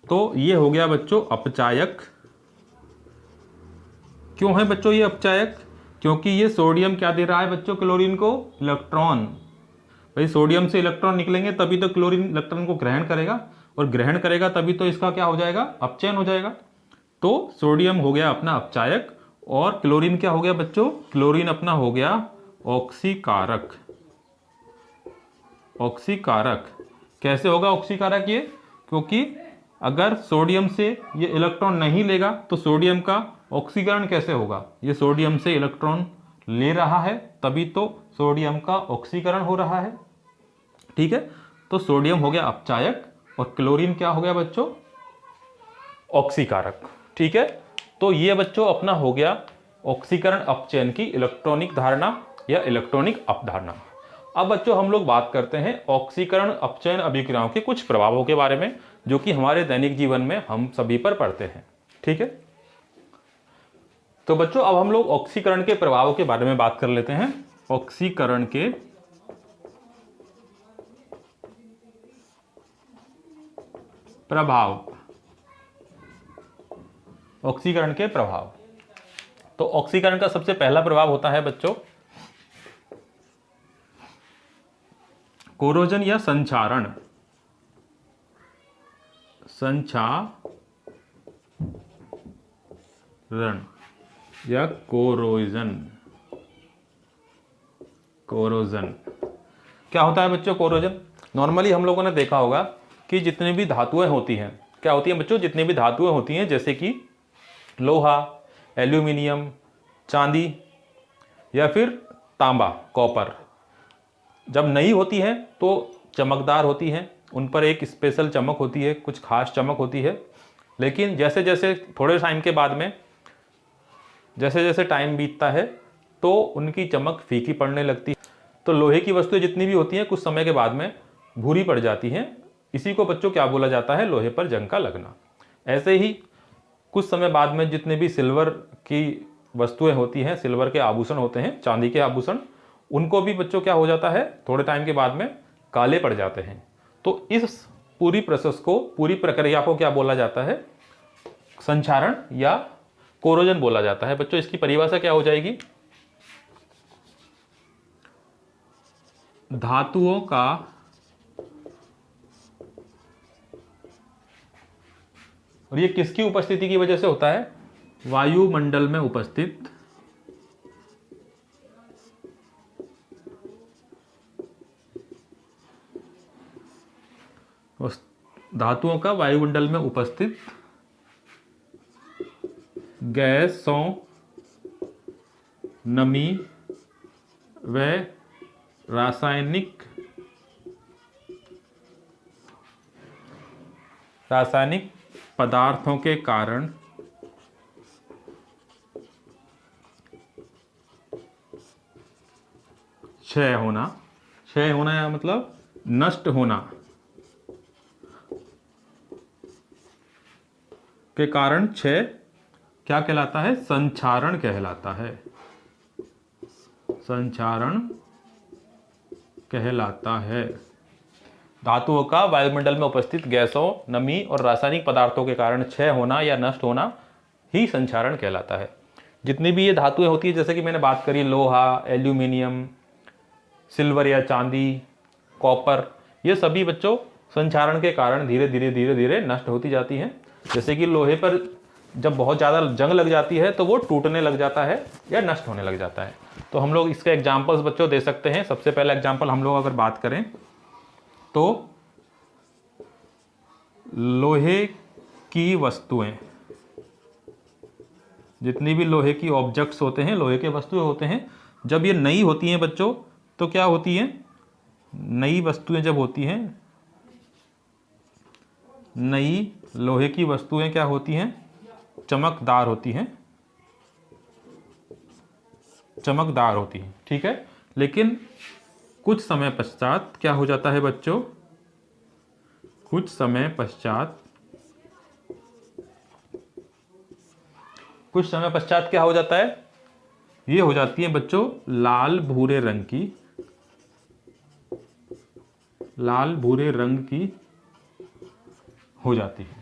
तो ये हो गया बच्चों अपचायक। क्यों है बच्चों ये अपचायक, क्योंकि ये सोडियम क्या दे रहा है बच्चों, क्लोरीन को इलेक्ट्रॉन। भाई सोडियम से इलेक्ट्रॉन निकलेंगे तभी तो क्लोरीन इलेक्ट्रॉन को ग्रहण करेगा, और ग्रहण करेगा तभी तो इसका क्या हो जाएगा, अपचयन हो जाएगा। तो सोडियम हो गया अपना अपचायक और क्लोरीन क्या हो गया बच्चों, क्लोरीन अपना हो गया ऑक्सीकारक। ऑक्सीकारक कैसे होगा ऑक्सीकारक ये, क्योंकि अगर सोडियम से ये इलेक्ट्रॉन नहीं लेगा तो सोडियम का ऑक्सीकरण कैसे होगा, ये सोडियम से इलेक्ट्रॉन ले रहा है तभी तो सोडियम का ऑक्सीकरण हो रहा है, ठीक है। तो सोडियम हो गया अपचायक और क्लोरीन क्या हो गया बच्चों, ऑक्सीकारक, ठीक है। तो ये बच्चों अपना हो गया ऑक्सीकरण अपचयन की इलेक्ट्रॉनिक धारणा या इलेक्ट्रॉनिक अपधारणा। अब बच्चों हम लोग बात करते हैं ऑक्सीकरण अपचयन अभिक्रियाओं के कुछ प्रभावों के बारे में, जो कि हमारे दैनिक जीवन में हम सभी पर पड़ते हैं, ठीक है। तो बच्चों अब हम लोग ऑक्सीकरण के प्रभावों के बारे में बात कर लेते हैं। ऑक्सीकरण के प्रभाव, ऑक्सीकरण के प्रभाव। तो ऑक्सीकरण का सबसे पहला प्रभाव होता है बच्चों कोरोजन या संक्षारण। संक्षारण या कोरोजन। कोरोजन क्या होता है बच्चों, कोरोजन। नॉर्मली हम लोगों ने देखा होगा कि जितनी भी धातुएं होती हैं, क्या होती हैं बच्चों, जितनी भी धातुएं होती हैं जैसे कि लोहा, एल्यूमिनियम, चांदी या फिर तांबा, कॉपर, जब नई होती हैं तो चमकदार होती हैं, उन पर एक स्पेशल चमक होती है, कुछ खास चमक होती है। लेकिन जैसे जैसे थोड़े टाइम के बाद में जैसे जैसे टाइम बीतता है तो उनकी चमक फीकी पड़ने लगती है। तो लोहे की वस्तुएं जितनी भी होती हैं कुछ समय के बाद में भूरी पड़ जाती हैं। इसी को बच्चों क्या बोला जाता है? लोहे पर जंग का लगना। ऐसे ही कुछ समय बाद में जितने भी सिल्वर की वस्तुएं होती हैं, सिल्वर के आभूषण होते हैं, चांदी के आभूषण, उनको भी बच्चों क्या हो जाता है? थोड़े टाइम के बाद में काले पड़ जाते हैं। तो इस पूरी प्रोसेस को, पूरी प्रक्रिया को क्या बोला जाता है? संक्षारण या कोरोजन बोला जाता है। बच्चों इसकी परिभाषा क्या हो जाएगी? धातुओं का और ये किसकी उपस्थिति की वजह से होता है? वायुमंडल में उपस्थित धातुओं का वायुमंडल में उपस्थित गैसों, नमी व रासायनिक पदार्थों के कारण क्षय होना या मतलब नष्ट होना के कारण क्षय क्या कहलाता है? संक्षारण कहलाता है। संक्षारण कहलाता है। धातुओं का वायुमंडल में उपस्थित गैसों, नमी और रासायनिक पदार्थों के कारण क्षय होना या नष्ट होना ही संक्षारण कहलाता है। जितनी भी ये धातुएं होती है, जैसे कि मैंने बात करी, लोहा, एल्यूमिनियम, सिल्वर या चांदी, कॉपर, ये सभी बच्चों संक्षारण के कारण धीरे धीरे नष्ट होती जाती हैं। जैसे कि लोहे पर जब बहुत ज़्यादा जंग लग जाती है तो वो टूटने लग जाता है या नष्ट होने लग जाता है। तो हम लोग इसके एग्जाम्पल्स बच्चों दे सकते हैं। सबसे पहला एग्जाम्पल हम लोग अगर बात करें तो लोहे की वस्तुएं, जितनी भी लोहे की ऑब्जेक्ट्स होते हैं, लोहे के वस्तुएं होते हैं, जब ये नई होती हैं बच्चों तो क्या होती हैं? नई वस्तुएं जब होती हैं, नई लोहे की वस्तुएं क्या होती हैं? चमकदार होती हैं, चमकदार होती हैं, ठीक है। लेकिन कुछ समय पश्चात क्या हो जाता है बच्चों? कुछ समय पश्चात क्या हो जाता है? ये हो जाती है बच्चों लाल भूरे रंग की हो जाती है।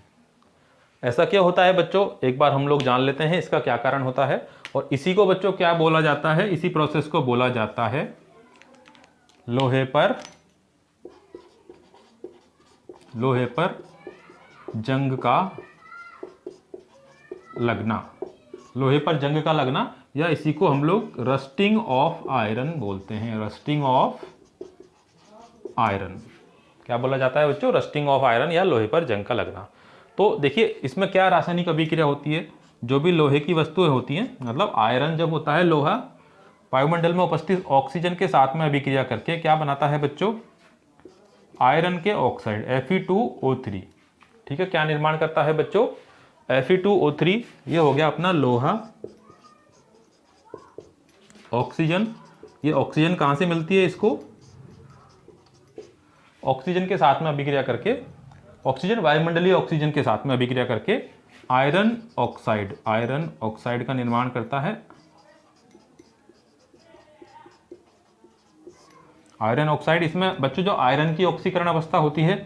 ऐसा क्या होता है बच्चों? एक बार हम लोग जान लेते हैं इसका क्या कारण होता है। और इसी को बच्चों क्या बोला जाता है? इसी प्रोसेस को बोला जाता है लोहे पर जंग का लगना। लोहे पर जंग का लगना, या इसी को हम लोग रस्टिंग ऑफ आयरन बोलते हैं। रस्टिंग ऑफ आयरन क्या बोला जाता है बच्चों? रस्टिंग ऑफ आयरन या लोहे पर जंग का लगना। तो देखिए इसमें क्या रासायनिक अभिक्रिया होती है? जो भी लोहे की वस्तुएं होती हैं, मतलब आयरन जब होता है, लोहा वायुमंडल में उपस्थित ऑक्सीजन के साथ में अभिक्रिया करके क्या बनाता है बच्चों? आयरन के ऑक्साइड Fe2O3, ठीक है। क्या निर्माण करता है बच्चों? Fe2O3। ये हो गया अपना लोहा, ऑक्सीजन। ये ऑक्सीजन कहाँ से मिलती है इसको? ऑक्सीजन के साथ में अभिक्रिया करके, ऑक्सीजन वायुमंडलीय ऑक्सीजन के साथ में अभिक्रिया करके आयरन ऑक्साइड का निर्माण करता है। आयरन ऑक्साइड, इसमें बच्चों जो आयरन की ऑक्सीकरण अवस्था होती है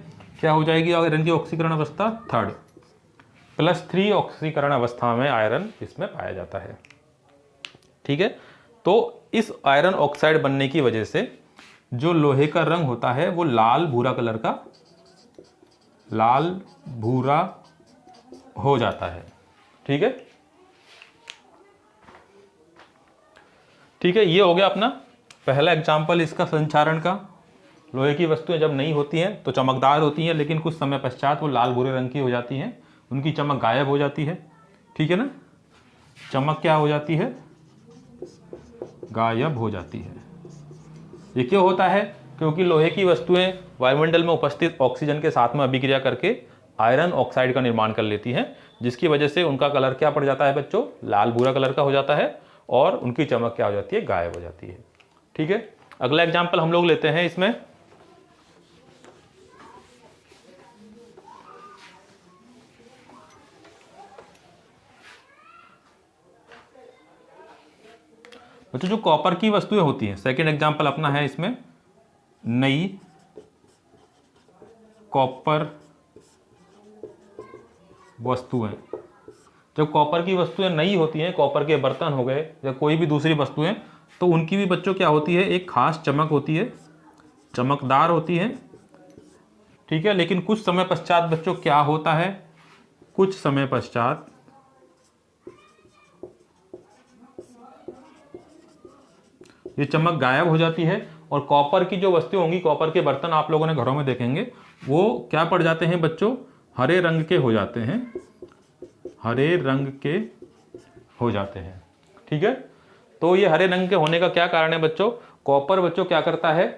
क्या हो जाएगी? आयरन की ऑक्सीकरण अवस्था 3rd, +3 ऑक्सीकरण अवस्था में आयरन इसमें पाया जाता है, ठीक है। तो इस आयरन ऑक्साइड बनने की वजह से जो लोहे का रंग होता है वो लाल भूरा कलर का, लाल भूरा हो जाता है, ठीक है। ठीक है, ये हो गया अपना पहला एग्जाम्पल इसका संचारण का। लोहे की वस्तुएं जब नहीं होती हैं तो चमकदार होती हैं, लेकिन कुछ समय पश्चात वो लाल भूरे रंग की हो जाती हैं, उनकी चमक गायब हो जाती है, ठीक है ना। चमक क्या हो जाती है? गायब हो जाती है। ये क्यों होता है? क्योंकि लोहे की वस्तुएं वायुमंडल में उपस्थित ऑक्सीजन के साथ में अभिक्रिया करके आयरन ऑक्साइड का निर्माण कर लेती हैं, जिसकी वजह से उनका कलर क्या पड़ जाता है बच्चों, लाल भूरा कलर का हो जाता है और उनकी चमक क्या हो जाती है, गायब हो जाती है। ठीक है, अगला एग्जाम्पल हम लोग लेते हैं इसमें। बच्चों जो कॉपर की वस्तुएं होती हैं, सेकेंड एग्जाम्पल अपना है इसमें, नई कॉपर वस्तुएं। जब कॉपर की वस्तुएं नई होती हैं, कॉपर के बर्तन हो गए या कोई भी दूसरी वस्तुएं, तो उनकी भी बच्चों क्या होती है, एक खास चमक होती है, चमकदार होती है। ठीक है, लेकिन कुछ समय पश्चात बच्चों क्या होता है, कुछ समय पश्चात ये चमक गायब हो जाती है और कॉपर की जो वस्तुएं होंगी, कॉपर के बर्तन आप लोगों ने घरों में देखेंगे, वो क्या पड़ जाते हैं बच्चों, हरे रंग के हो जाते हैं, हरे रंग के हो जाते हैं। ठीक है, तो ये हरे रंग के होने का क्या कारण है बच्चों, कॉपर बच्चों क्या करता है,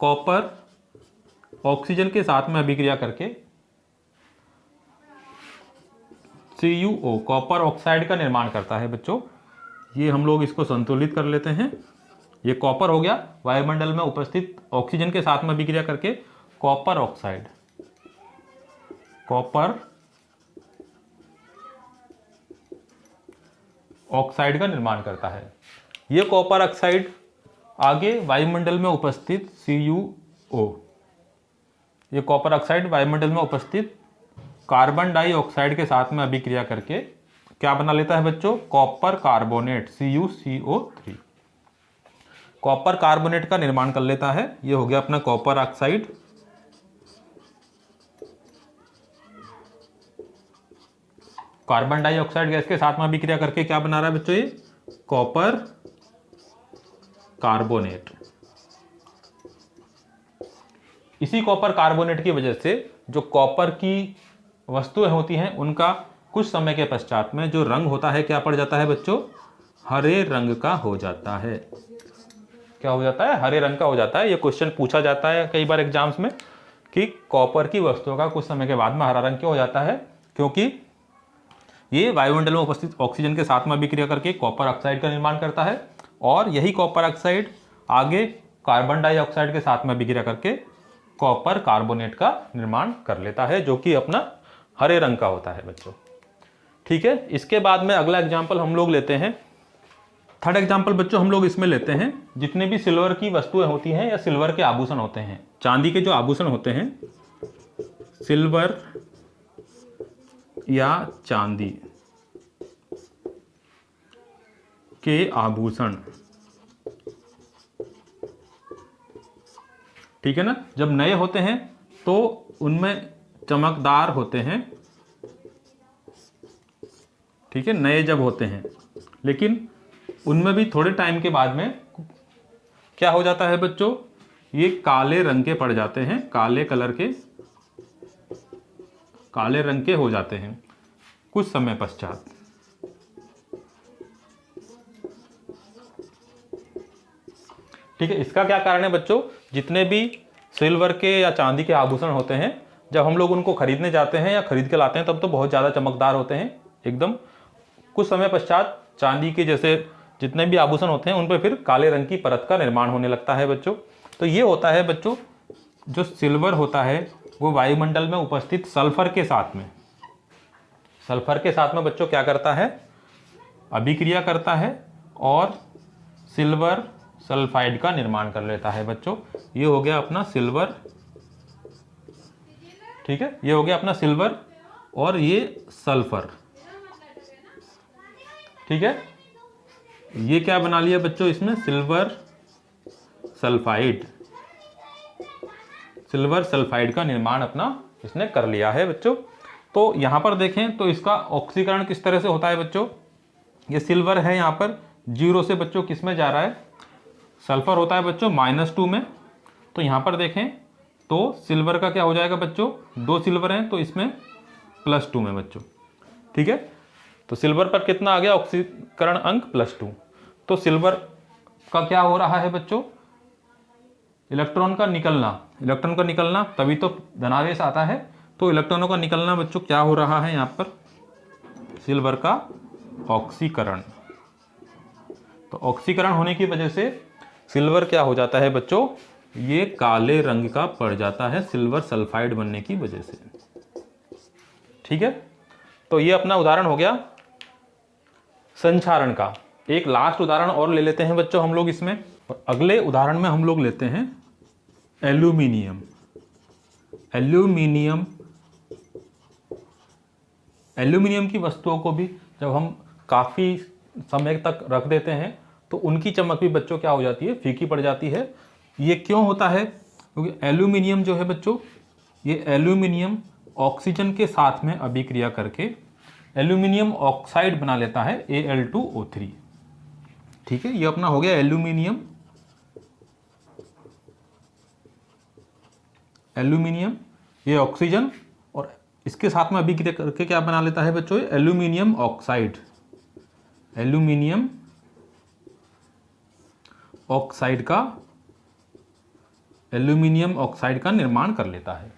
कॉपर ऑक्सीजन के साथ में अभिक्रिया करके CuO कॉपर ऑक्साइड का निर्माण करता है बच्चों। ये हम लोग इसको संतुलित कर लेते हैं। ये कॉपर हो गया, वायुमंडल में उपस्थित ऑक्सीजन के साथ में अभिक्रिया करके कॉपर ऑक्साइड, कॉपर ऑक्साइड का निर्माण करता है। ये कॉपर ऑक्साइड आगे वायुमंडल में उपस्थित CuO, ये कॉपर ऑक्साइड वायुमंडल में उपस्थित कार्बन डाइऑक्साइड के साथ में अभिक्रिया करके क्या बना लेता है बच्चों, copper carbonate CuCO3, copper carbonate का निर्माण कर लेता है। ये हो गया अपना copper oxide. Carbon dioxide gas के साथ में अभिक्रिया करके क्या बना रहा है बच्चों, ये कॉपर कार्बोनेट। इसी कॉपर कार्बोनेट की वजह से जो कॉपर की वस्तुएं होती हैं, उनका कुछ समय के पश्चात में जो रंग होता है क्या पड़ जाता है बच्चों, हरे रंग का हो जाता है। क्या हो जाता है, हरे रंग का हो जाता है। ये क्वेश्चन पूछा जाता है कई बार एग्जाम्स में कि कॉपर की वस्तुओं का कुछ समय के बाद में हरा रंग क्यों हो जाता है, क्योंकि ये वायुमंडल में उपस्थित ऑक्सीजन के साथ में अभिक्रिया करके कॉपर ऑक्साइड का निर्माण करता है और यही कॉपर ऑक्साइड आगे कार्बन डाइऑक्साइड के साथ में अभिक्रिया करके कॉपर कार्बोनेट का निर्माण कर लेता है, जो कि अपना हरे रंग का होता है बच्चों। ठीक है, इसके बाद में अगला एग्जाम्पल हम लोग लेते हैं, थर्ड एग्जाम्पल बच्चों हम लोग इसमें लेते हैं, जितने भी सिल्वर की वस्तुएं होती हैं या सिल्वर के आभूषण होते हैं, चांदी के जो आभूषण होते हैं, सिल्वर या चांदी के आभूषण, ठीक है ना, जब नए होते हैं तो उनमें चमकदार होते हैं। ठीक है, नए जब होते हैं, लेकिन उनमें भी थोड़े टाइम के बाद में क्या हो जाता है बच्चों, ये काले रंग के पड़ जाते हैं, काले कलर के, काले रंग के हो जाते हैं कुछ समय पश्चात। ठीक है, इसका क्या कारण है बच्चों, जितने भी सिल्वर के या चांदी के आभूषण होते हैं, जब हम लोग उनको खरीदने जाते हैं या खरीद के लाते हैं तब तो बहुत ज़्यादा चमकदार होते हैं एकदम। कुछ समय पश्चात चांदी के जैसे जितने भी आभूषण होते हैं उन पर फिर काले रंग की परत का निर्माण होने लगता है बच्चों। तो ये होता है बच्चों, जो सिल्वर होता है वो वायुमंडल में उपस्थित सल्फर के साथ में, सल्फर के साथ में बच्चों क्या करता है, अभिक्रिया करता है और सिल्वर सल्फाइड का निर्माण कर लेता है बच्चों। ये हो गया अपना सिल्वर। ठीक है, ये हो गया अपना सिल्वर और ये सल्फर। ठीक है, ये क्या बना लिया बच्चों, इसमें सिल्वर सल्फाइड, सिल्वर सल्फाइड का निर्माण अपना इसने कर लिया है बच्चों। तो यहां पर देखें तो इसका ऑक्सीकरण किस तरह से होता है बच्चों, ये सिल्वर है, यहां पर 0 से बच्चों किस में जा रहा है, सल्फर होता है बच्चों -2 में। तो यहां पर देखें तो सिल्वर का क्या हो जाएगा बच्चों, 2 सिल्वर हैं तो इसमें +2 में बच्चों। ठीक है, तो सिल्वर पर कितना आ गया ऑक्सीकरण अंक, +2। तो सिल्वर का क्या हो रहा है बच्चों, इलेक्ट्रॉन का निकलना, इलेक्ट्रॉन का निकलना, तभी तो धनावेश आता है। तो इलेक्ट्रॉनों का निकलना बच्चों क्या हो रहा है यहाँ पर, सिल्वर का ऑक्सीकरण। तो ऑक्सीकरण होने की वजह से सिल्वर क्या हो जाता है बच्चों, ये काले रंग का पड़ जाता है सिल्वर सल्फाइड बनने की वजह से। ठीक है, तो ये अपना उदाहरण हो गया संचारण का। एक लास्ट उदाहरण और ले लेते हैं बच्चों हम लोग इसमें, और अगले उदाहरण में हम लोग लेते हैं एल्यूमिनियम। एल्यूमिनियम की वस्तुओं को भी जब हम काफ़ी समय तक रख देते हैं तो उनकी चमक भी बच्चों क्या हो जाती है, फीकी पड़ जाती है। ये क्यों होता है, क्योंकि एल्यूमिनियम जो है बच्चों, ये एल्यूमिनियम ऑक्सीजन के साथ में अभिक्रिया करके एल्यूमिनियम ऑक्साइड बना लेता है Al2O3। ठीक है, ये अपना हो गया एल्यूमिनियम। ये ऑक्सीजन और इसके साथ में अभिक्रिया करके क्या बना लेता है बच्चों, एल्यूमिनियम ऑक्साइड। एल्यूमिनियम ऑक्साइड का निर्माण कर लेता है।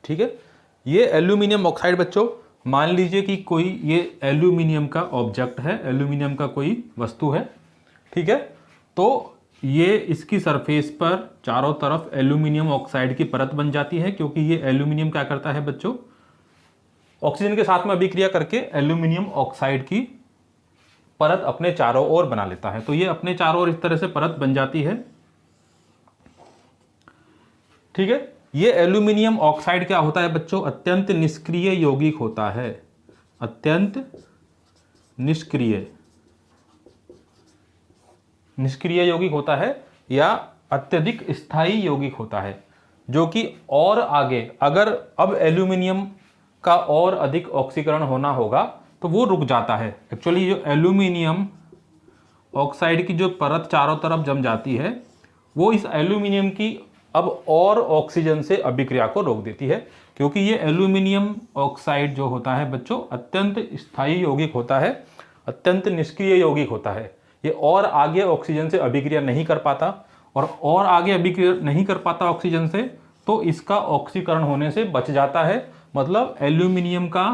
ठीक है, ये एल्यूमिनियम ऑक्साइड बच्चों, मान लीजिए कि कोई ये एल्यूमिनियम का ऑब्जेक्ट है, एल्यूमिनियम का कोई वस्तु है। ठीक है, तो ये इसकी सरफेस पर चारों तरफ एल्यूमिनियम ऑक्साइड की परत बन जाती है, क्योंकि ये एल्यूमिनियम क्या करता है बच्चों, ऑक्सीजन के साथ में अभिक्रिया करके एल्यूमिनियम ऑक्साइड की परत अपने चारों ओर बना लेता है। तो ये अपने चारों ओर इस तरह से परत बन जाती है। ठीक है, ये एल्यूमिनियम ऑक्साइड क्या होता है बच्चों, अत्यंत निष्क्रिय यौगिक होता है। अत्यंत निष्क्रिय यौगिक होता है या अत्यधिक स्थायी यौगिक होता है, जो कि और आगे अगर अब एल्यूमिनियम का और अधिक ऑक्सीकरण होना होगा तो वो रुक जाता है। एक्चुअली जो एल्यूमिनियम ऑक्साइड की जो परत चारों तरफ जम जाती है, वो इस एल्यूमिनियम की अब और ऑक्सीजन से अभिक्रिया को रोक देती है, क्योंकि ये एल्यूमिनियम ऑक्साइड जो होता है बच्चों अत्यंत स्थायी यौगिक होता है, अत्यंत निष्क्रिय यौगिक होता है। ये और आगे ऑक्सीजन से अभिक्रिया नहीं कर पाता, और आगे अभिक्रिया नहीं कर पाता ऑक्सीजन से, तो इसका ऑक्सीकरण होने से बच जाता है। मतलब एल्यूमिनियम का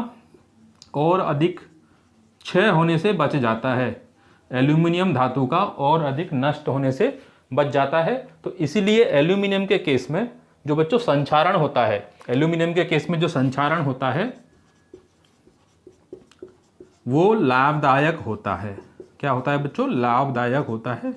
और अधिक क्षय होने से बच जाता है, एल्यूमिनियम धातु का और अधिक नष्ट होने से बच जाता है। तो इसीलिए एल्यूमिनियम के केस में जो बच्चों संचारण होता है, एल्यूमिनियम के केस में जो संचारण होता है वो लाभदायक होता है। क्या होता है बच्चों, लाभदायक होता है।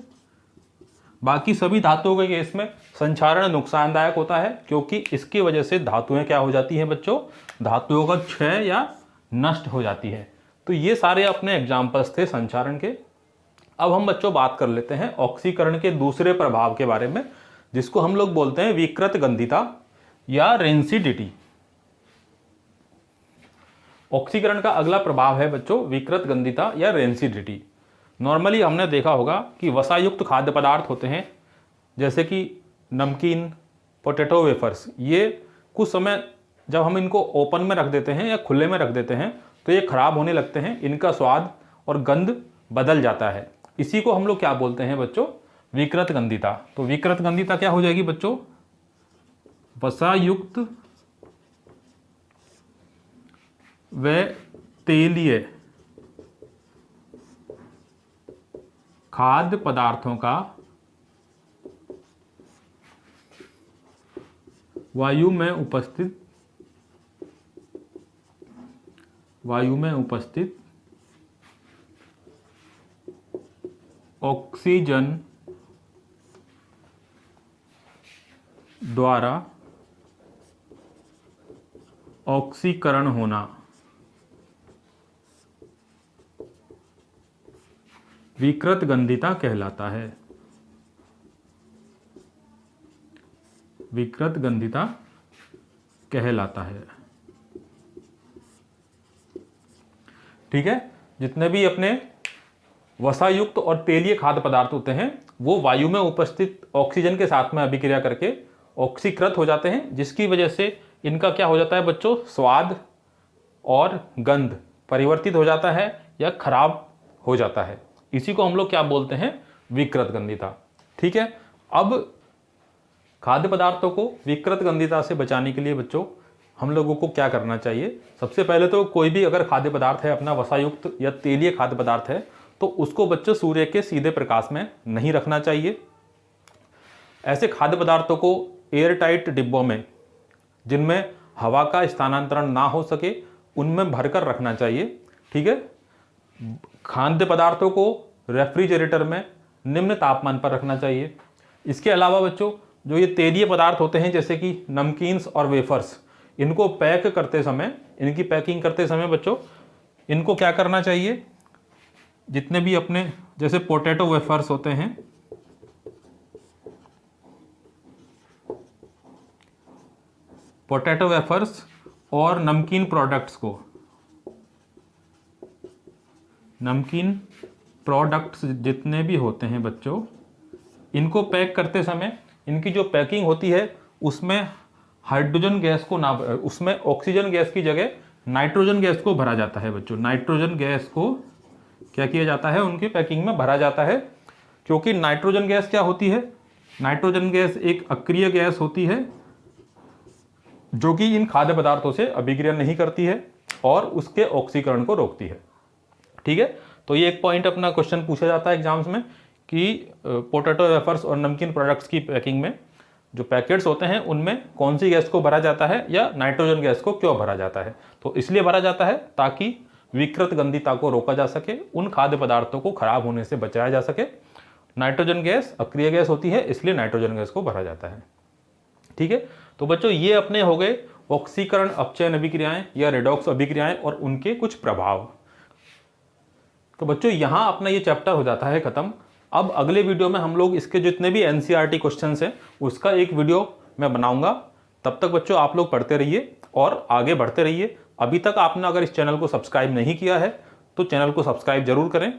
बाकी सभी धातुओं के केस में संचारण नुकसानदायक होता है, क्योंकि इसकी वजह से धातुएं क्या हो जाती हैं बच्चों, धातुओं का क्षय या नष्ट हो जाती है। तो ये सारे अपने एग्जाम्पल्स थे संचारण के। अब हम बच्चों बात कर लेते हैं ऑक्सीकरण के दूसरे प्रभाव के बारे में, जिसको हम लोग बोलते हैं विकृत गंधिता या रेंसिडिटी। ऑक्सीकरण का अगला प्रभाव है बच्चों विकृत गंधिता या रेंसिडिटी। नॉर्मली हमने देखा होगा कि वसायुक्त खाद्य पदार्थ होते हैं, जैसे कि नमकीन, पोटैटो वेफर्स, ये कुछ समय जब हम इनको ओपन में रख देते हैं या खुले में रख देते हैं तो ये खराब होने लगते हैं, इनका स्वाद और गंध बदल जाता है। इसी को हम लोग क्या बोलते हैं बच्चों, विकृत गंधिता। तो विकृत गंधिता क्या हो जाएगी बच्चों, वसायुक्त व तेलीय खाद्य पदार्थों का वायु में उपस्थित ऑक्सीजन द्वारा ऑक्सीकरण होना विकृत गंधिता कहलाता है। विकृत गंधिता कहलाता है। ठीक है, जितने भी अपने वसायुक्त और तेलीय खाद्य पदार्थ होते हैं वो वायु में उपस्थित ऑक्सीजन के साथ में अभिक्रिया करके ऑक्सीकृत हो जाते हैं, जिसकी वजह से इनका क्या हो जाता है बच्चों, स्वाद और गंध परिवर्तित हो जाता है या खराब हो जाता है। इसी को हम लोग क्या बोलते हैं, विकृत गंधिता। ठीक है, अब खाद्य पदार्थों को विकृत गंधिता से बचाने के लिए बच्चों हम लोगों को क्या करना चाहिए। सबसे पहले तो कोई भी अगर खाद्य पदार्थ है अपना वसायुक्त या तेलीय खाद्य पदार्थ है तो उसको बच्चों सूर्य के सीधे प्रकाश में नहीं रखना चाहिए। ऐसे खाद्य पदार्थों को एयर टाइट डिब्बों में, जिनमें हवा का स्थानांतरण ना हो सके, उनमें भरकर रखना चाहिए। ठीक है। खाद्य पदार्थों को रेफ्रिजरेटर में निम्न तापमान पर रखना चाहिए। इसके अलावा बच्चों जो ये तेलीय पदार्थ होते हैं जैसे कि नमकीन्स और वेफर्स, इनको पैक करते समय, इनकी पैकिंग करते समय बच्चों इनको क्या करना चाहिए, जितने भी अपने जैसे पोटैटो वेफर्स होते हैं, पोटैटो वेफर्स और नमकीन प्रोडक्ट्स को, नमकीन प्रोडक्ट्स जितने भी होते हैं बच्चों, इनको पैक करते समय इनकी जो पैकिंग होती है उसमें हाइड्रोजन गैस को ना, उसमें ऑक्सीजन गैस की जगह नाइट्रोजन गैस को भरा जाता है बच्चों। नाइट्रोजन गैस को क्या किया जाता है, उनकी पैकिंग में भरा जाता है। क्योंकि नाइट्रोजन गैस क्या होती है, नाइट्रोजन गैस एक अक्रिय गैस होती है जो कि इन खाद्य पदार्थों से अभिक्रिया नहीं करती है और उसके ऑक्सीकरण को रोकती है। ठीक है। तो ये एक पॉइंट अपना क्वेश्चन पूछा जाता है एग्जाम्स में कि पोटैटो वेफर्स और नमकीन प्रोडक्ट्स की पैकिंग में जो पैकेट्स होते हैं उनमें कौन सी गैस को भरा जाता है या नाइट्रोजन गैस को क्यों भरा जाता है। तो इसलिए भरा जाता है ताकि विकृत गंधिता को रोका जा सके, उन खाद्य पदार्थों को खराब होने से बचाया जा सके। नाइट्रोजन गैस अक्रिय गैस होती है, इसलिए नाइट्रोजन गैस को भरा जाता है। ठीक है। तो बच्चों ये अपने हो गए ऑक्सीकरण अपचयन अभिक्रियाएं या रेडॉक्स अभिक्रियाएं और उनके कुछ प्रभाव। तो बच्चों यहां अपना ये चैप्टर हो जाता है खत्म। अब अगले वीडियो में हम लोग इसके जितने भी एनसीईआरटी क्वेश्चंस हैं उसका एक वीडियो मैं बनाऊंगा। तब तक बच्चों आप लोग पढ़ते रहिए और आगे बढ़ते रहिए। अभी तक आपने अगर इस चैनल को सब्सक्राइब नहीं किया है तो चैनल को सब्सक्राइब जरूर करें।